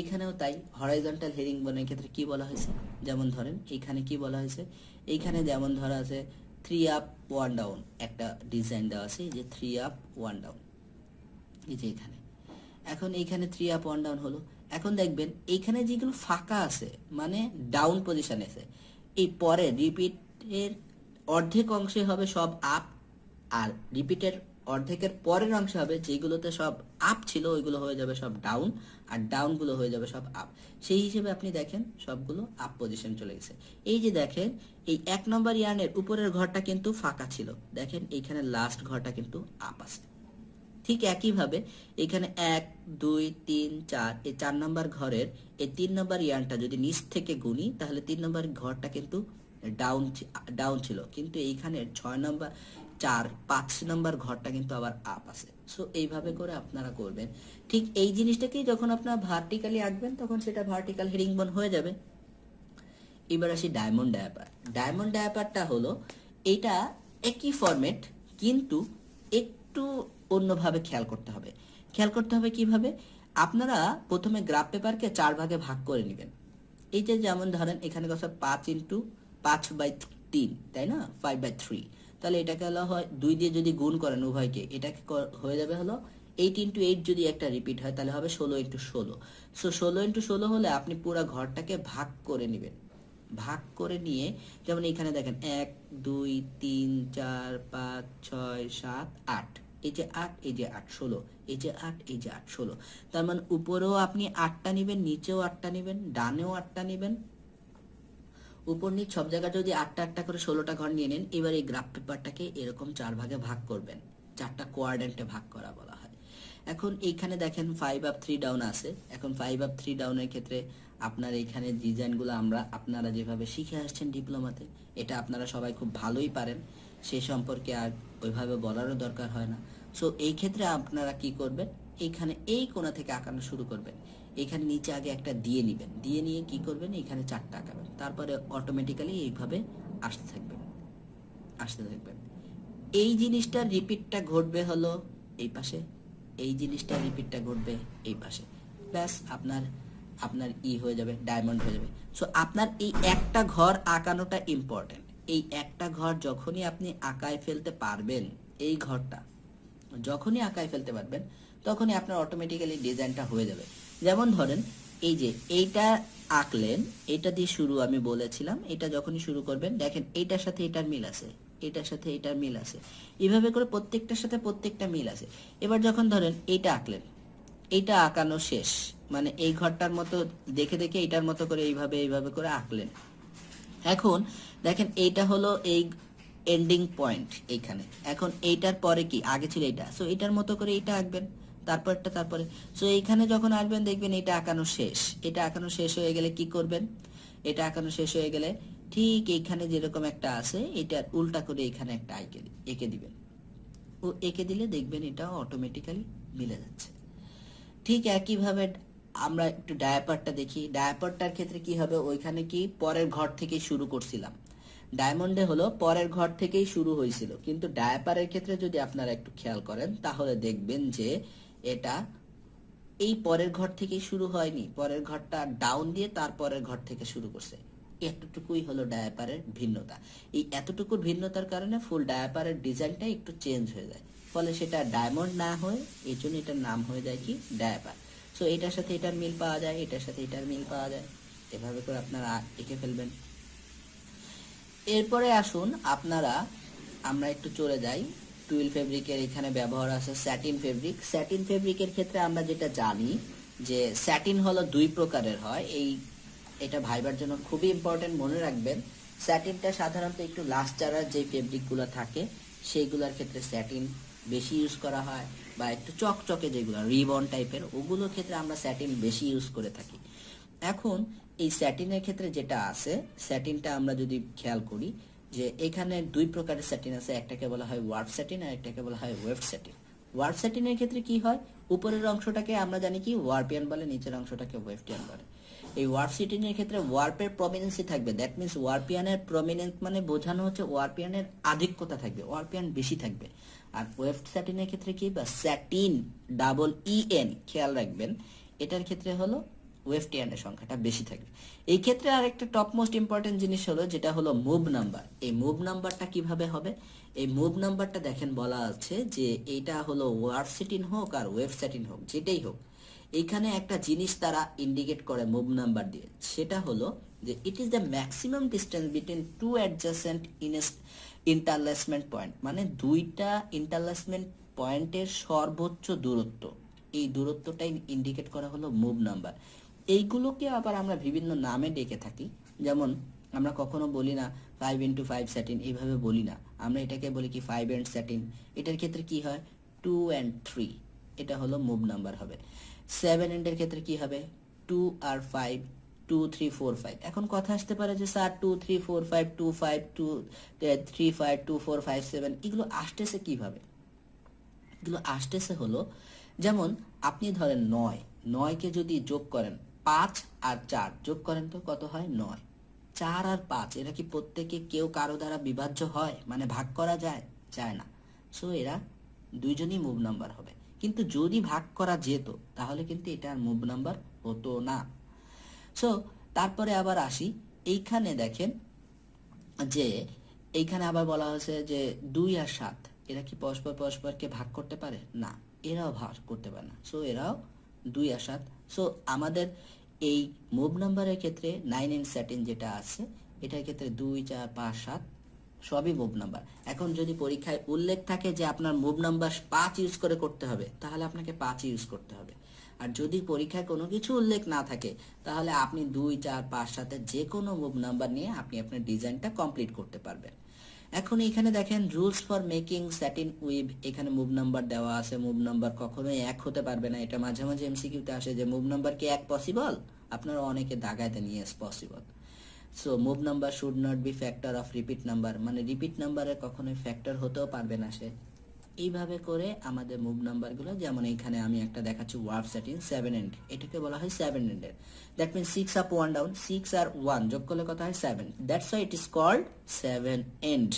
এখানেও তাই। হরাইজন্টাল হেরিং বোনের ক্ষেত্রে কি বলা হয়েছে, যেমন ধরেন এইখানে কি বলা হয়েছে, এইখানে যেমন ধরা আছে 3 আপ 1 ডাউন, একটা ডিজাইন দেওয়া আছে, এই যে 3 আপ 1 ডাউন, এই যে এখানে। এখন এইখানে 3 আপ 1 ডাউন হলো। এখন দেখবেন এইখানে যেগুলো ফাঁকা আছে মানে ডাউন পজিশনে আছে, এই পরে রিপিটের অর্ধেক অংশে হবে সব আপ, আর রিপিটের অর্ধেকের পরের অংশে হবে যেগুলোতে সব আপ ছিল ওইগুলো হয়ে যাবে সব ডাউন, আর ডাউনগুলো হয়ে যাবে সব আপ। সেই হিসেবে আপনি দেখেন সবগুলো আপ পজিশন চলে গেছে। এই যে দেখেন এই 1 নম্বর ইয়ার্নের উপরের ঘরটা কিন্তু ফাঁকা ছিল, দেখেন এইখানে লাস্ট ঘরটা কিন্তু আপ আছে। ঠিক একইভাবে এখানে 1 2 3 4, এই 4 নম্বর ঘরের এই 3 নম্বর ইয়ার্নটা যদি নিচ থেকে গুনি, তাহলে 3 নম্বর ঘরটা কিন্তু ডাউন ছিল, কিন্তু এইখানে 6 নম্বর 4 5 নম্বর ঘরটা কিন্তু আবার আপ আছে। সো এইভাবে করে আপনারা করবেন। ঠিক এই জিনিসটাকেই যখন আপনারা ভার্টিক্যালি আঁকবেন তখন সেটা ভার্টিক্যাল হেরিংবোন হয়ে যাবে। এবার আসি ডায়মন্ড ডায়াপার। ডায়মন্ড ডায়াপারটা হলো এটা একই ফরম্যাট, কিন্তু একটু অন্যভাবে খেয়াল করতে হবে। খেয়াল করতে হবে কিভাবে, আপনারা প্রথমে গ্রাফ পেপারকে 4 ভাগে ভাগ করে নেবেন। এই যে যেমন ধরেন এখানে কথা 5 × 5/3, তাই না, 5/3, তাহলে এটাকে হলো হয় 2 দিয়ে যদি গুণ করেন উভয়কে, এটাকে হয়ে যাবে হলো 8 × 8, যদি একটা রিপিট হয় তাহলে হবে 16 × 16। সো 16 × 16 হলে আপনি পুরো ঘরটাকে ভাগ করে নেবেন। ভাগ করে নিয়ে যেমন এখানে দেখেন 1 2 3 4 5 6 7 8, এই যে 8 এই যে 8 16, এই যে 8 এই যে 8 16, তার মানে উপরেও আপনি 8টা নেবেন, নিচেও 8টা নেবেন, ডানেও 8টা নেবেন, উপর নিচ সব জায়গায় যদি 8টা 8টা করে 16টা ঘর নিয়ে নেন। এবার এই গ্রাফ পেপারটাকে এরকম 4 ভাগে ভাগ করবেন, 4টা কোয়াড্রেন্টে ভাগ করা বলা হয়। এখন এইখানে দেখেন 5 আপ 3 ডাউন আছে। এখন 5 আপ 3 ডাউনের ক্ষেত্রে আপনার এইখানে ডিজাইনগুলো আপনারা যেভাবে শিখে আসছেন ডিপ্লোমাতে, এটা আপনারা সবাই খুব ভালোই পারেন, সে সম্পর্কে আর ওইভাবে বলারও দরকার হয় না। সো এই ক্ষেত্রে আপনারা কি করবেন, এইখানে এই কোণা থেকে আঁকানো শুরু করবেন। এখানে নিচে আগে একটা দিয়ে নেবেন, দিয়ে নিয়ে কি করবেন, এখানে 4টা আঁকাবেন, তারপরে অটোমেটিক্যালি এইভাবে আসতে থাকবেন। এই জিনিসটা রিপিটটা ঘটবে হলো এই পাশে, এই জিনিসটা রিপিটটা ঘটবে এই পাশে, ব্যাস আপনার হয়ে যাবে, ডায়মন্ড হয়ে যাবে। সো আপনার এই একটা ঘর আঁকানোটা ইম্পর্টেন্ট। এই একটা ঘর যখনই আপনি আঁকায় ফেলতে পারবেন, এই ঘরটা যখনই আঁকায় ফেলতে পারবেন, তখনই আপনার অটোমেটিক্যালি ডিজাইনটা হয়ে যাবে। যেমন ধরেন এই যে এইটা আঁকলেন, এটা দিয়ে শুরু আমি বলেছিলাম, এটা যখনই শুরু করবেন দেখেন এইটার সাথে এটার মিল আছে, এটার সাথে এটার মিল আছে, এভাবে করে প্রত্যেকটার সাথে প্রত্যেকটা মিল আছে। এবার যখন ধরেন এইটা আঁকলেন, এইটা আঁকানো শেষ, মানে এই ঘরটার মতো দেখে দেখে এইটার মতো করে এইভাবে করে আঁকলেন। এখন দেখেন এইটা হলো এই এন্ডিং পয়েন্ট এইখানে। এখন এইটার পরে কি আগে ছিল এইটা, সো এইটার মতো করে এইটা আঁকবেন, তারপরে সো এইখানে যখন আসবেন দেখবেন এটা আঁকানো শেষ। এটা আঁকানো শেষ হয়ে গেলে কি করবেন, এটা আঁকানো শেষ হয়ে গেলে ঠিক এইখানে যেরকম একটা আছে এটার উল্টা করে এখানে একটা এঁকে দিবেন। ও এঁকে দিলে দেখবেন এটা অটোমেটিক্যালি মিলে যাচ্ছে। ঠিক একইভাবে আমরা একটু ডায়াপারটা দেখি। ডায়াপারটার ক্ষেত্রে কি হবে, ওইখানে কি পরের ঘর থেকেই শুরু করছিলাম। ডায়মন্ডে হলো পরের ঘর থেকেই শুরু হয়েছিল, কিন্তু ডায়াপারের ক্ষেত্রে যদি আপনারা একটু খেয়াল করেন তাহলে দেখবেন যে এটা এই পরের ঘর থেকেই শুরু হয়নি, পরের ঘরটা ডাউন দিয়ে তারপরের ঘর থেকে শুরু করছে। এতটুকুই হলো ডায়াপারের ভিন্নতা। এই এতটুকুর ভিন্নতার কারণে ফুল ডায়াপারের ডিজাইনটা একটু চেঞ্জ হয়ে যায়, ফলে সেটা ডায়মন্ড না হয়ে এই জন্য এটার নাম হয়ে যায় কি ডায়াপার। সো এটার সাথে এটার মিল পাওয়া যায়, এটার সাথে এটার মিল পাওয়া যায়, এভাবে করে আপনারা এঁকে ফেলবেন। এরপরে আসুন আপনারা, আমরা একটু চলে যাই টুইল ফেব্রিকের। এখানে ব্যবহার আছে স্যাটিন ফেব্রিক। স্যাটিন ফেব্রিকের ক্ষেত্রে আমরা যেটা জানি যে স্যাটিন হলো দুই প্রকারের হয়। এটা ভাইবার জন্য খুবই ইম্পর্টেন্ট, মনে রাখবেন। স্যাটিনটা সাধারণত একটু লাস্টারার যে ফেব্রিকগুলো থাকে সেইগুলোর ক্ষেত্রে স্যাটিন বেশি ইউজ করা হয়, বা একটু চকচকে যেগুলো রিবন টাইপের ওগুলোর ক্ষেত্রে আমরা স্যাটিন বেশি ইউজ করে থাকি। এখন এই স্যাটিনের ক্ষেত্রে যেটা আছে, স্যাটিনটা আমরা যদি খেয়াল করি যে এখানে দুই প্রকারের স্যাটিন আছে, একটাকে বলা হয় ওয়ার্প স্যাটিন আর একটাকে বলা হয় ওয়েভ স্যাটিন। ওয়ার্প স্যাটিনের ক্ষেত্রে কি হয়, উপরের অংশটাকে আমরা জানি কি ওয়ার্পিয়ান বলে, নিচের অংশটাকে ওয়েভটিয়ান বলে। এই ওয়ার্প স্যাটিনের ক্ষেত্রে ওয়ার্পের প্রমিনেন্সি থাকবে, দ্যাট মিনস ওয়ার্পিয়ানের প্রমিনেন্স মানে বোঝানো হচ্ছে ওয়ার্পিয়ানের আধিক্যতা থাকবে, ওয়ার্পিয়ান বেশি থাকবে। আর ওয়েভ স্যাটিনের ক্ষেত্রে কি, বা স্যাটিন ডাবল EN, খেয়াল রাখবেন এটার ক্ষেত্রে হলো ওয়েভটিয়ানের সংখ্যাটা বেশি থাকবে। এই ক্ষেত্রে আরেকটা টপ মোস্ট ইম্পর্টেন্ট জিনিস হলো যেটা হলো মুভ নাম্বার। এই মুভ নাম্বারটা কিভাবে হবে, এই মুভ নাম্বারটা দেখেন বলা আছে যে এইটা হলো ওয়ার্প স্যাটিন হোক আর ওয়েভ স্যাটিন হোক যেটাই হোক, এইখানে একটা জিনিস তারা ইন্ডিকেট করে মুভ নাম্বার দিয়ে, সেটা হলো যে it is the maximum distance between two adjacent interlacement point, মানে দুইটা ইন্টারলেসমেন্ট পয়েন্টের সর্বোচ্চ দূরত্ব, এই দূরত্বটাই ইন্ডিকেট করা হলো মুভ নাম্বার। এইগুলোকে আবার আমরা বিভিন্ন নামে ডেকে থাকি, যেমন আমরা কখনো বলি না 5x5 স্যাটিন, এইভাবে বলি না, আমরা এটাকে বলি কি 5 এন্ড স্যাটিন। এটার ক্ষেত্রে কি হয় 2 and 3, এটা হলো মুভ নাম্বার হবে। 7 এন্ডের ক্ষেত্রে কি হবে 2 আর 5, 2 3 4 5। এখন কথা আসতে পারে যে স্যার 2 3 4 5 2 5 2 3 5 2 4 5 7 এগুলো আসতেছে কিভাবে, এগুলো আসতেছে হলো যেমন আপনি ধরেন 9কে যদি যোগ করেন 5 আর 4 যোগ করেন তো কত হয় 9। 4 আর 5 এরা কি প্রত্যেকে কেউ কারো দ্বারা বিভাজ্য হয়, মানে ভাগ করা যায়, যায় না। সো এরা দুইজনই মুভ নাম্বার হবে, কিন্তু যদি ভাগ করা যেত তাহলে কিন্তু এটা আর মুভ নাম্বার হতো না। সো তারপরে আবার আসি, এইখানে দেখেন যে এইখানে আবার বলা হয়েছে যে 2 আর 7 এরা কি পরস্পর পরস্পরকে ভাগ করতে পারে না, এরাও ভাগ করতে পারে না। সো এরাও 2 আর 7। সো আমাদের এই মুভ নাম্বারের ক্ষেত্রে 9 এন্ড স্যাটিন যেটা আছে এটার ক্ষেত্রে 2 4 5 7 সবই মুভ নাম্বার। এখন যদি পরীক্ষায় উল্লেখ থাকে যে আপনার মুভ নাম্বার 5 ইউজ করে করতে হবে, তাহলে আপনাকে 5 ইউজ করতে হবে। আর যদি পরীক্ষায় কোনো কিছু উল্লেখ না থাকে তাহলে আপনি 2 4 5 7 যে কোনো মুভ নাম্বার নিয়ে আপনি আপনার ডিজাইনটা কমপ্লিট করতে পারবেন। এখন এখানে দেখেন rules for making satin we've, এখানে মুভ নাম্বার দেওয়া আছে। মুভ নাম্বার কখনোই এক হতে পারবে না, এটা মাঝে মাঝে এমসিকিউতে আসে যে মুভ নাম্বার কি এক পসিবল, আপনারা অনেকে দাগায় দেন yes possible. So move number should not be factor of repeat number, মানে রিপিট নাম্বারে কখনোই ফ্যাক্টর হতেও পারবে না সে। এইভাবে করে আমাদের মুভ নাম্বারগুলো, যেমন এখানে আমি একটা দেখাচ্ছি ওয়ার্প স্যাটিন 7 এন্ড, এটাকে বলা হয় 7 এন্ডের। দ্যাট মিনস 6 আপ 1 ডাউন, 6 আর 1 যোগ করলে কত হয় 7, that's why it is called 7 end.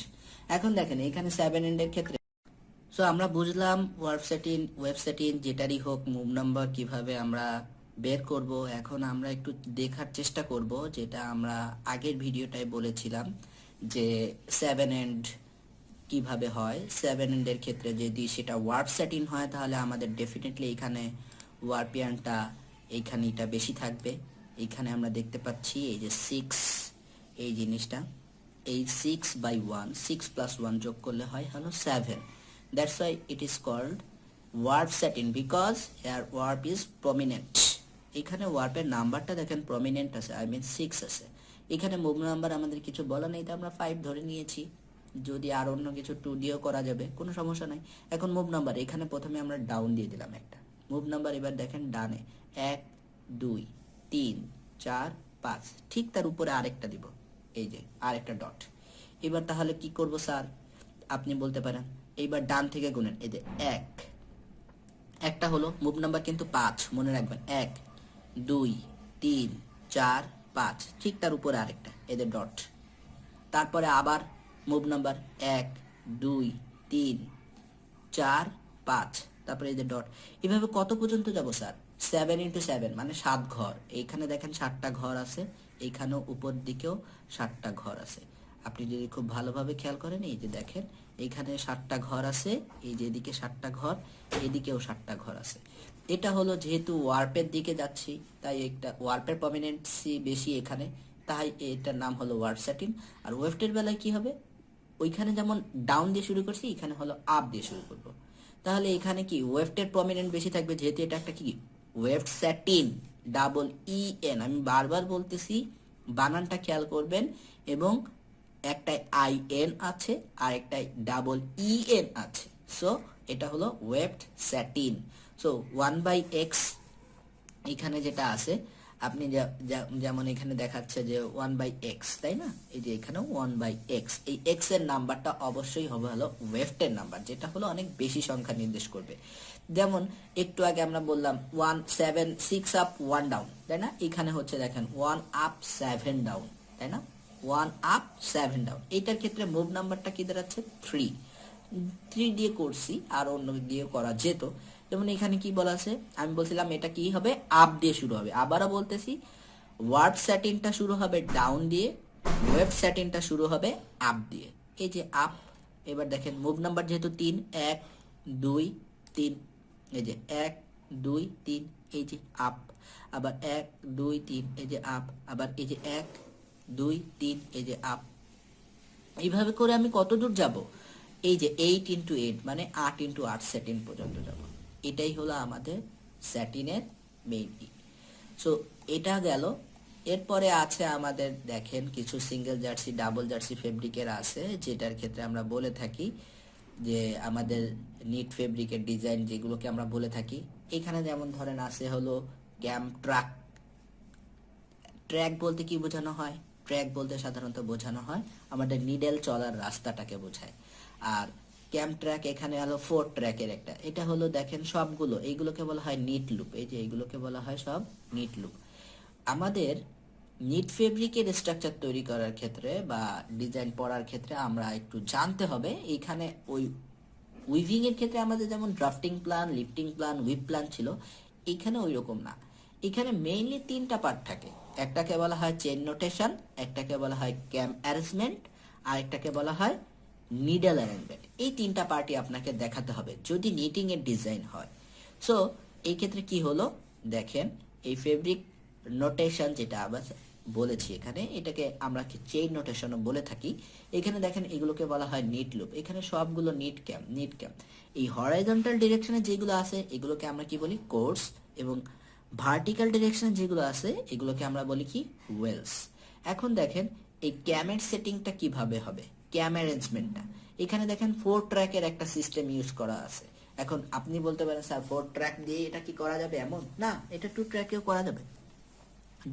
এখন দেখেন এখানে 7 এন্ডের ক্ষেত্রে সো আমরা বুঝলাম ওয়ার্প স্যাটিন ওয়েব স্যাটিন যেটারই হোক মুভ নাম্বার কিভাবে আমরা বের করব। এখন আমরা একটু দেখার চেষ্টা করব যেটা আমরা আগের ভিডিওটায় বলেছিলাম যে 7 এন্ড কিভাবে হয়। 7 এন্ডের ক্ষেত্রে যদি সেটা ওয়ার্প স্যাটিন হয় তাহলে আমাদের ডেফিনেটলি এখানে ওয়ার্পিয়ানটা এইখানে এটা বেশি থাকবে। এইখানে আমরা দেখতে পাচ্ছি এই যে 6 এই জিনিসটা, এই 6/1 6 + 1 যোগ করলে হয় হলো 7। That's why it is called warp satin because here warp is prominent. এখানে ওয়ার্পের নাম্বারটা দেখেন প্রমিনেন্ট আছে, আই মিন 6 আছে। এখানে মুভ নাম্বার আমাদের কিছু বলা নেই, তো আমরা 5 ধরে নিয়েছি। যদি আর অন্য কিছু 2 দিয়েও করা যাবে, কোনো সমস্যা নাই। এখন মুভ নাম্বার এখানে প্রথমে আমরা ডাউন দিয়ে দিলাম একটা মুভ নাম্বার, এবার দেখেন ডানে 1 2 3 4 5, ঠিক তার উপরে আরেকটা দিব, এই যে আরেকটা ডট। এবার তাহলে কি করব স্যার, আপনি বলতে পারেন এইবার ডান থেকে গুনেন, এই যে একটা হলো মুভ নাম্বার কিন্তু 5, মনে রাখবেন 1 2 3 4 5, ঠিক তার উপরে আরেকটা এদের ডট, তারপরে আবার মুভ নাম্বার 1 2 3 4 5, তারপরে এদের ডট। এভাবে কত পর্যন্ত যাব স্যার? 7 × 7 মানে 7 ঘর। এইখানে দেখেন 7টা ঘর আছে, এইখানেও উপর দিকেও 7টা ঘর আছে। আপনি যদি খুব ভালোভাবে খেয়াল করেন, এই যে দেখেন এইখানে 7টা ঘর আছে, এই যে এদিকে 7টা ঘর, এদিকেও 7টা ঘর আছে। এটা হলো যেহেতু ওয়ার্পের দিকে যাচ্ছি, তাই একটা ওয়ার্পের প্রমিনেন্সি বেশি এখানে, তাই এটার নাম হলো ওয়ার্প স্যাটিন। আর ওয়েফটের বেলায় কি হবে? ওইখানে যেমন ডাউন দিয়ে শুরু করছি, এখানে হলো আপ দিয়ে শুরু করব। তাহলে এখানে কি ওয়েফটের প্রমিনেন্ট বেশি থাকবে, যেহেতু এটা একটা কি weft satin, double E N. আমি বারবার বলতেছি, বানানটা খেয়াল করবেন, এবং একটাই আই এন আছে আর একটাই ডাবল ই এন আছে। সো এটা হলো ওয়েফট স্যাটিন। সো 1/x এখানে যেটা আছে, আপনি যেমন এখানে দেখাচ্ছে যে 1/x, তাই না? এই যে এখানেও 1/x, এই x এর নাম্বারটা অবশ্যই হবে হলো ওয়েফটের নাম্বার, যেটা হলো অনেক বেশি সংখ্যা নির্দেশ করবে। যেমন একটু আগে আমরা বললাম 1 7 6 আপ 1 ডাউন, তাই না? এখানে হচ্ছে দেখেন 1 আপ 7 ডাউন, তাই না? 1 আপ 7 ডাউন। এইটার ক্ষেত্রে মুভ নাম্বারটা কি দাঁড়াচ্ছে? 3 দিয়ে করছি, আর অন্য দিয়ে করা যেত। যেমন এখানে কি বলা আছে, আমি বলছিলাম এটা কি হবে, আপ দিয়ে শুরু হবে। আবারও বলতেছি, ওয়ার্প স্যাটিনটা শুরু হবে ডাউন দিয়ে, ওয়েভ স্যাটিনটা শুরু হবে আপ দিয়ে। এই যে আপ, এবার দেখেন মুভ নাম্বার যেহেতু 3, 1 2 3, এই যে 1 2 3, এই যে আপ, আবার 1 2 3, এই যে আপ, আবার এই যে 1 2 3, এই যে আপ। এইভাবে করে আমি কত দূর যাব? এই যে 8 × 8 মানে 8 × 8 স্যাটিন পর্যন্ত যাব। এটাই হলো আমাদের স্যাটিনের মেইন ই। সো এটা গেল। এরপরে আছে আমাদের দেখেন কিছু সিঙ্গেল জার্সি, ডাবল জার্সি ফেব্রিকের আছে, যেটার ক্ষেত্রে আমরা বলে থাকি যে আমাদের নিট ফেব্রিকের ডিজাইন, যেগুলোকে আমরা বলে থাকি। এখানে যেমন ধরেন আছে হলো ক্যাম ট্রাক। ট্র্যাক বলতে কি বোঝানো হয়? ট্র্যাক বলতে সাধারণত বোঝানো হয় আমাদের নিডেল চলার রাস্তাটাকে বোঝায়। আর ক্যাম ট্র্যাক এখানে হলো 4 ট্র্যাকের একটা, এটা হলো দেখেন সবগুলো, এইগুলোকে বলা হয় নিট লুপ। এই যে এইগুলোকে বলা হয় সব নিট লুপ। আমাদের নিট ফেব্রিকের স্ট্রাকচার তৈরি করার ক্ষেত্রে বা ডিজাইন পড়ার ক্ষেত্রে আমরা একটু জানতে হবে, এইখানে ওই উইভিং এর ক্ষেত্রে আমাদের যেমন drafting plan, lifting plan, whip plan ছিল, এখানে ওই রকম না। এখানে মেইনলি 3টা পার্ট থাকে। একটাকে বলা হয় চেইন নোটেশন, একটাকে বলা হয় ক্যাম অ্যারেঞ্জমেন্ট, আর একটাকে বলা হয় নিডল অ্যারেঞ্জমেন্ট। এই 3টা পার্টই আপনাকে দেখাতে হবে যদি নিটিং এর ডিজাইন হয়। সো এই ক্ষেত্রে কি হলো দেখেন, এই ফেব্রিক নোটেশন যেটা আবার বলেছি এখানে, এটাকে আমরা চেইন নোটেশনও বলে থাকি। এখানে দেখেন এগুলোকে বলা হয় নিট লুপ। এখানে সবগুলো নিট ক্যাম, নিট ক্যাম। এই হরাইজন্টাল ডিরেকশনে যেগুলো আছে এগুলোকে আমরা কি বলি? কোর্স। এবং ভার্টিক্যাল ডিরেকশনে যেগুলো আছে এগুলোকে আমরা বলি কি? ওয়েলস। এখন দেখেন এই ক্যামের সেটিংটা কিভাবে হবে, ক্যাম অ্যারেঞ্জমেন্টটা। এখানে দেখেন 4 ট্র্যাকের একটা সিস্টেম ইউজ করা আছে। এখন আপনি বলতে পারেন স্যার 4 ট্র্যাক দিয়ে এটা কি করা যাবে? এমন না, এটা 2 ট্র্যাকেও করা যাবে,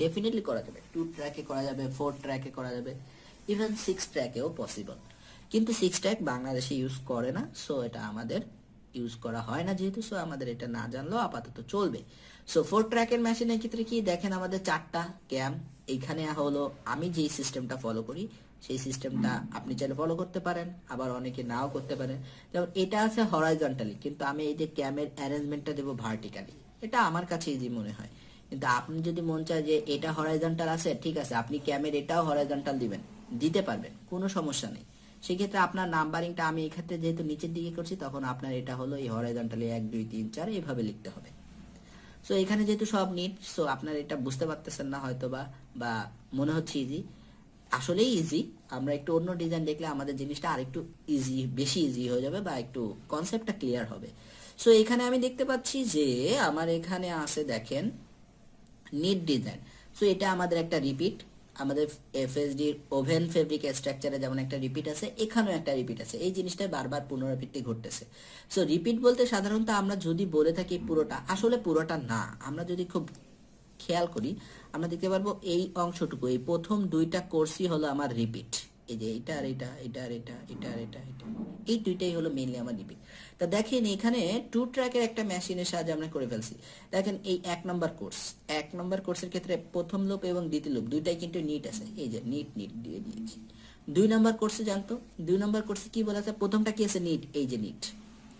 ডেফিনেটলি করা যাবে। 2 ট্র্যাকে করা যাবে, 4 ট্র্যাকে করা যাবে, ইভেন 6 ট্র্যাকেও পসিবল। কিন্তু 6 ট্র্যাক বাংলাদেশে ইউজ করে না, সো এটা আমাদের ইউজ করা হয় না যেহেতু, সো আমাদের এটা না জানলেও আপাতত চলবে। সো 4 ট্র্যাকের মেশিনের ক্ষেত্রে কি দেখেন, আমাদের 4টা ক্যাম। এইখানে হলো আমি যেই সিস্টেমটা ফলো করি সেই সিস্টেমটা আপনি চাইলে ফলো করতে পারেন, আবার অনেকে নাও করতে পারেন। যেমন এটা আছে হরাইজন্টালি, কিন্তু আমি এই যে ক্যামের অ্যারেঞ্জমেন্টটা দেবো ভার্টিক্যালি, এটা আমার কাছে ইজি মনে হয়। কিন্তু আপনি যদি মন চায় যে এটা হরাইজন্টাল আছে, ঠিক আছে, আপনি ক্যামের এটাও হরাইজন্টাল দিবেন, দিতে পারবেন, কোনো সমস্যা নেই। সেক্ষেত্রে আপনার নাম্বারিংটা আমি এই ক্ষেত্রে যেহেতু নিচের দিকে করছি, তখন আপনার এটা হলো এই হরাইজন্টালি 1 2 3 4 এইভাবে লিখতে হবে। সো এখানে যেহেতু সব নিট, সো আপনার এটা বুঝতে পারতেছেন না হয়তো বা মনে হচ্ছে ইজি, আসলেই ইজি। আমরা একটু অন্য ডিজাইন দেখলে আমাদের জিনিসটা আরেকটু ইজি, বেশি ইজি হয়ে যাবে, বা একটু কনসেপ্টটা ক্লিয়ার হবে। সো এখানে আমি দেখতে পাচ্ছি যে আমার এখানে আছে দেখেন নিট ডিজাইন। সো এটা আমাদের একটা রিপিট, আমাদের এফএসডি ওভেন ফেব্রিক স্ট্রাকচারে যেমন একটা রিপিট আছে, এখানেও একটা রিপিট আছে। এই জিনিসটা বারবার পুনরাবৃত্তি ঘটতেছে। সো রিপিট বলতে সাধারণত আমরা যদি বলে থাকি পুরোটা, আসলে পুরোটা না। আমরা যদি খুব খেয়াল করি আমরা দেখতে পারবো এই অংশটুকু, এই প্রথম 2টা কোর্সই হলো আমার রিপিট, এই যে এটা আর এটা, এটা আর এটা, এটা আর এটা, এটা, এই দুইটাই হলো মেইনলি আমার ডিপি। তা দেখেন এখানে 2 ট্র্যাকের একটা মেশিনের সাহায্যে আমরা করে ফেলছি। দেখেন এই 1 নম্বর কোর্সের ক্ষেত্রে প্রথম লুপ এবং দ্বিতীয় লুপ দুইটাই কিন্তু নিট আছে, এই যে নিট নিট দিয়ে দিয়েছি। 2 নম্বর কোর্সে জানতো, 2 নম্বর কোর্সে কি বলা আছে, প্রথমটা কি আছে নিট, এই যে নিট,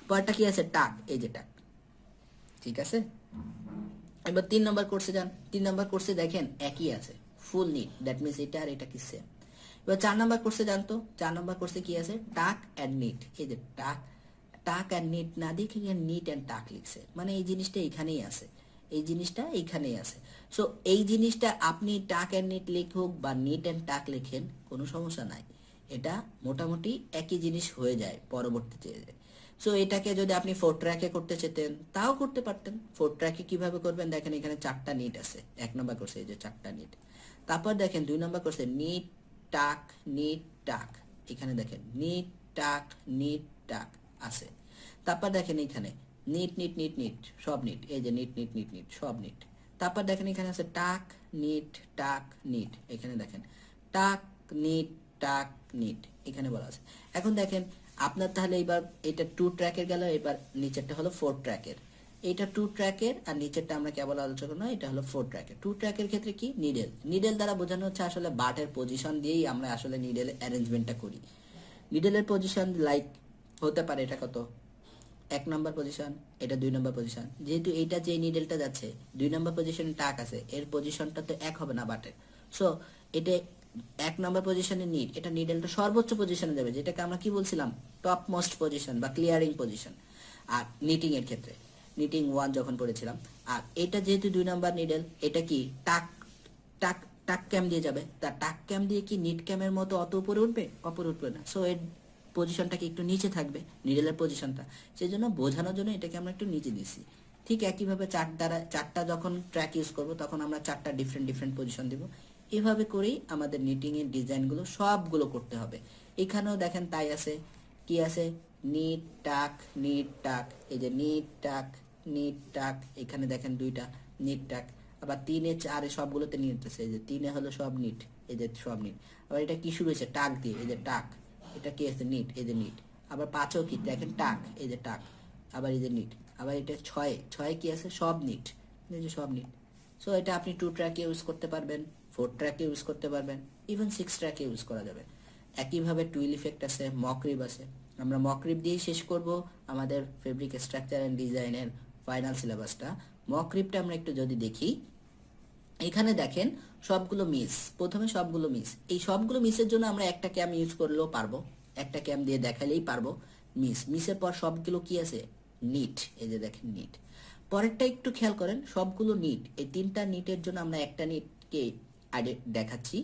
পরেরটা কি আছে টাক, এই যে টাক, ঠিক আছে। এবার 3 নম্বর কোর্সে যান, 3 নম্বর কোর্সে দেখেন একই আছে, ফুল নিট, দ্যাট মিনস এটা আর এটা কি সেম। এবার 4 নম্বর কোর্সে জানতো, 4 নম্বর কোর্সে কি আছে, টাক অ্যান্ড নিট, এই যে টাক, টাক অ্যান্ড নিট না দেখে নিট অ্যান্ড টাক লিখছে, মানে এই জিনিসটা এখানেই আছে, এই জিনিসটা এইখানেই আছে। সো এই জিনিসটা আপনি টাক অ্যান্ড নিট লিখুক বা নিট অ্যান্ড টাক লেখেন, কোনো সমস্যা নাই, এটা মোটামুটি একই জিনিস হয়ে যায় পরবর্তীতে। সো এটাকে যদি আপনি 4 ট্র্যাকে করতে চেতেন তাও করতে পারতেন। 4 ট্র্যাকে কিভাবে করবেন, দেখেন এখানে 4টা নিট আছে 1 নম্বর কোর্সে, এই যে 4টা নিট। তারপর দেখেন 2 নম্বর কোর্সে নিট টাক নিট টাক, এখানে দেখেন নিট টাক নিট টাক আছে। তারপর দেখেন এখানে নিট নিট নিট নিট সব নিট, এই যে নিট নিট নিট নিট সব নিট। তারপর দেখেন এখানে আছে টাক নিট টাক নিট, এখানে দেখেন টাক নিট টাক নিট, এখানে বলা আছে। এখন দেখেন আপনার তাহলে এবার এটা 2 ট্র্যাকের গেল, এবার নিচেরটা হলো 4 ট্র্যাকের। এটা 2 ট্র্যাকের আর নিচেরটা আমরা কেবল আলোচনা করব, এটা হলো 4 ট্র্যাকের। 2 ট্র্যাকের ক্ষেত্রে কি নিডেল, নিডেল দ্বারা বোঝানো হচ্ছে আসলে বাটের পজিশন দিয়েই আমরা আসলে নিডেল অ্যারেঞ্জমেন্টটা করি। নিডেলের পজিশন লাইক হতে পারে এটা কত 1 নম্বর পজিশন, এটা 2 নম্বর পজিশন, যেহেতু এটা যে নিডেলটা যাচ্ছে 2 নম্বর পজিশনে টাক আছে, এর পজিশনটা তো এক হবে না বাটের। সো এটা 1 নম্বর পজিশনে নিট, এটা নিডেলটা সর্বোচ্চ পজিশনে যাবে, যেটাকে আমরা কি বলছিলাম টপ মোস্ট পজিশন বা ক্লিয়ারিং পজিশন। আর নিটিং এর ক্ষেত্রে নিটিং 1 যখন পড়েছিলাম, আর এটা যেহেতু 2 নম্বর নিডেল, এটা কি টাক টাক টাক ক্যাম দিয়ে যাবে, তা টাক ক্যাম দিয়ে কি নিট ক্যামের মতো অত উপরে উঠবে, উপরে উঠবে না। সো এর পজিশনটা কি একটু নিচে থাকবে, নিডেলের পজিশনটা, সেই জন্য বোঝানোর জন্য এটাকে আমরা একটু নিচে দিছি। ঠিক একইভাবে 4টা যখন ট্র্যাক ইউজ করব তখন আমরা 4টা ডিফারেন্ট ডিফারেন্ট পজিশন দিব। এভাবে করেই আমাদের নিটিং এর ডিজাইনগুলো সবগুলো করতে হবে। এখানেও দেখেন তাই আছে, কি আছে নিট টাক নিট টাক, এই যে নিট টাক নিট টাক, এখানে দেখেন 2টা নিট টাক। আবার 3 4 সবগুলোতে নিট আছে, এই যে 3 হলো সব নিট, এই যে সব নিট। আবার এটা কি শুরু হয়েছে টাক দিয়ে, এই যে টাক, এটা কি আছে নিট, এই যে নিট। আবার 5ও কি দেখেন টাক, এই যে টাক, আবার এই যে নিট। আবার এটা 6 কি আছে সব নিট, এই যে সব নিট। সো এটা আপনি 2 ট্র্যাকে ইউজ করতে পারবেন, 4 ট্র্যাকে ইউজ করতে পারবেন, ইভেন 6 ট্র্যাকে ইউজ করা যাবে। একইভাবে টুইল ইফেক্ট আছে, মকরিব আছে, আমরা মকরিব দিয়ে শেষ করব আমাদের ফেব্রিক স্ট্রাকচার এন্ড ডিজাইনের ফাইনাল সিলেবাসটা। মকরিবটা আমরা একটু যদি দেখি, এখানে দেখেন সবগুলো মিস, প্রথমে সবগুলো মিস। এই সবগুলো মিসের জন্য আমরা একটা ক্যাম ইউজ করলেও পারবো, একটা ক্যাম দিয়ে দেখালেই পারবো মিস। মিসের পর সবগুলো কি আছে নিট, এই যে দেখেন নিট। পরেরটা একটু খেয়াল করেন, সবগুলো নিট, এই 3টা নিটের জন্য আমরা একটা নিটকে দেখাচ্ছি,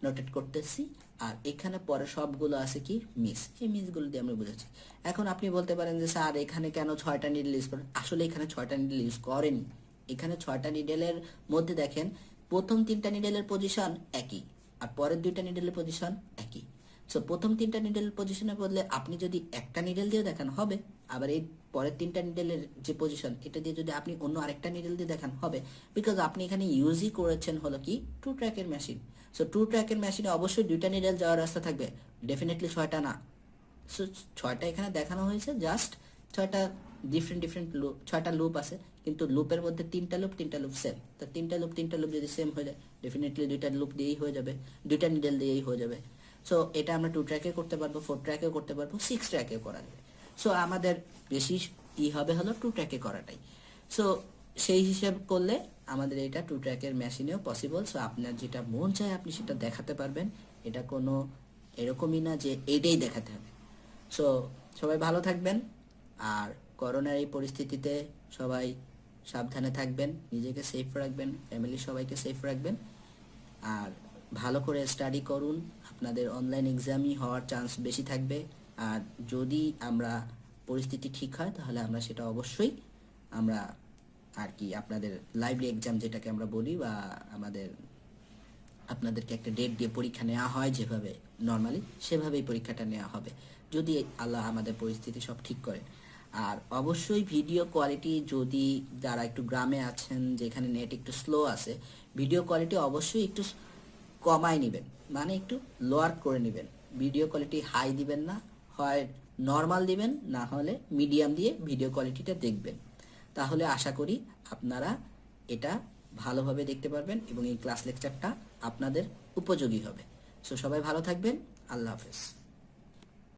নোটেট করতেছি। আর এখানে পরে সবগুলো আছে কি মিস, এই মিসগুলো দিয়ে আমরা বুঝাচ্ছি। এখন আপনি বলতে পারেন যে স্যার এখানে কেন 6টা নিডল ইউজ করেন, আসলে এখানে 6টা নিডল ইউজ করেনি। এখানে 6টা নিডলের মধ্যে দেখেন প্রথম 3টা নিডলের পজিশন একই, আর পরের 2টা নিডলের পজিশন একই। সো প্রথম 3টা নিডলের পজিশনের বদলে আপনি যদি একটা নিডল দিয়ে দেখান হবে, আবার এই পরের 3টা নিডলের যে পজিশন এটা দিয়ে যদি আপনি অন্য আরেকটা নিডল দিয়ে দেখান হবে, বিকজ আপনি এখানে ইউজই করেছেন হলো কি 2 ট্র্যাকের মেশিন। সো 2 ট্র্যাকের মেশিনে অবশ্যই 2টা নিডল যাওয়ার রাস্তা থাকবে, ডেফিনেটলি 6টা না। সো 6টা এখানে দেখানো হয়েছে, জাস্ট 6টা ডিফারেন্ট ডিফারেন্ট লুপ, 6টা লুপ আছে, কিন্তু লুপের মধ্যে 3টা লুপ সেম। তো 3টা লুপ যদি সেম হয়ে যায়, ডেফিনেটলি 2টা লুপ দিয়েই হয়ে যাবে, 2টা নিডল দিয়েই হয়ে যাবে। সো এটা আমরা 2 ট্র্যাকে করতে পারবো, 4 ট্র্যাকে করতে পারবো, 6 ট্র্যাকে করা যাবে। সো আমাদের বেশি হবে হলো 2 ট্র্যাকে করাটাই। সো সেই হিসাব করলে আমাদের এটা 2 ট্র্যাকের মেশিনেও পসিবল। সো আপনার যেটা মন চায় আপনি সেটা দেখাতে পারবেন, এটা কোনো এরকমই না যে এইটাই দেখাতে হবে। সো সবাই ভালো থাকবেন, আর করোনার এই পরিস্থিতিতে সবাই সাবধানে থাকবেন, নিজেকে সেফ রাখবেন, ফ্যামিলির সবাইকে সেফ রাখবেন, আর ভালো করে স্টাডি করুন। আপনাদের অনলাইন এক্সামই হওয়ার চান্স বেশি থাকবে, আর যদি আমরা পরিস্থিতি ঠিক হয় তাহলে আমরা সেটা অবশ্যই আমরা আর কি আপনাদের লাইব্রেরি এক্সাম যেটাকে আমরা বলি, বা আমাদের আপনাদেরকে একটা ডেট দিয়ে পরীক্ষা নেওয়া হয় যেভাবে নর্মালি, সেভাবেই পরীক্ষাটা নেওয়া হবে যদি আল্লাহ আমাদের পরিস্থিতি সব ঠিক করে। আর অবশ্যই ভিডিও কোয়ালিটি, যদি যারা একটু গ্রামে আছেন যেখানে নেট একটু স্লো আছে, ভিডিও কোয়ালিটি অবশ্যই একটু কমায় নেবেন, মানে একটু লোয়ার করে নেবেন। ভিডিও কোয়ালিটি হাই দিবেন না, হয় নর্মাল দিবেন, না হলে মিডিয়াম দিয়ে ভিডিও কোয়ালিটিটা দেখবেন। তাহলে আশা করি আপনারা এটা ভালোভাবে দেখতে পারবেন এবং এই ক্লাস লেকচারটা আপনাদের উপযোগী হবে। সো সবাই ভালো থাকবেন। আল্লাহ হাফেজ।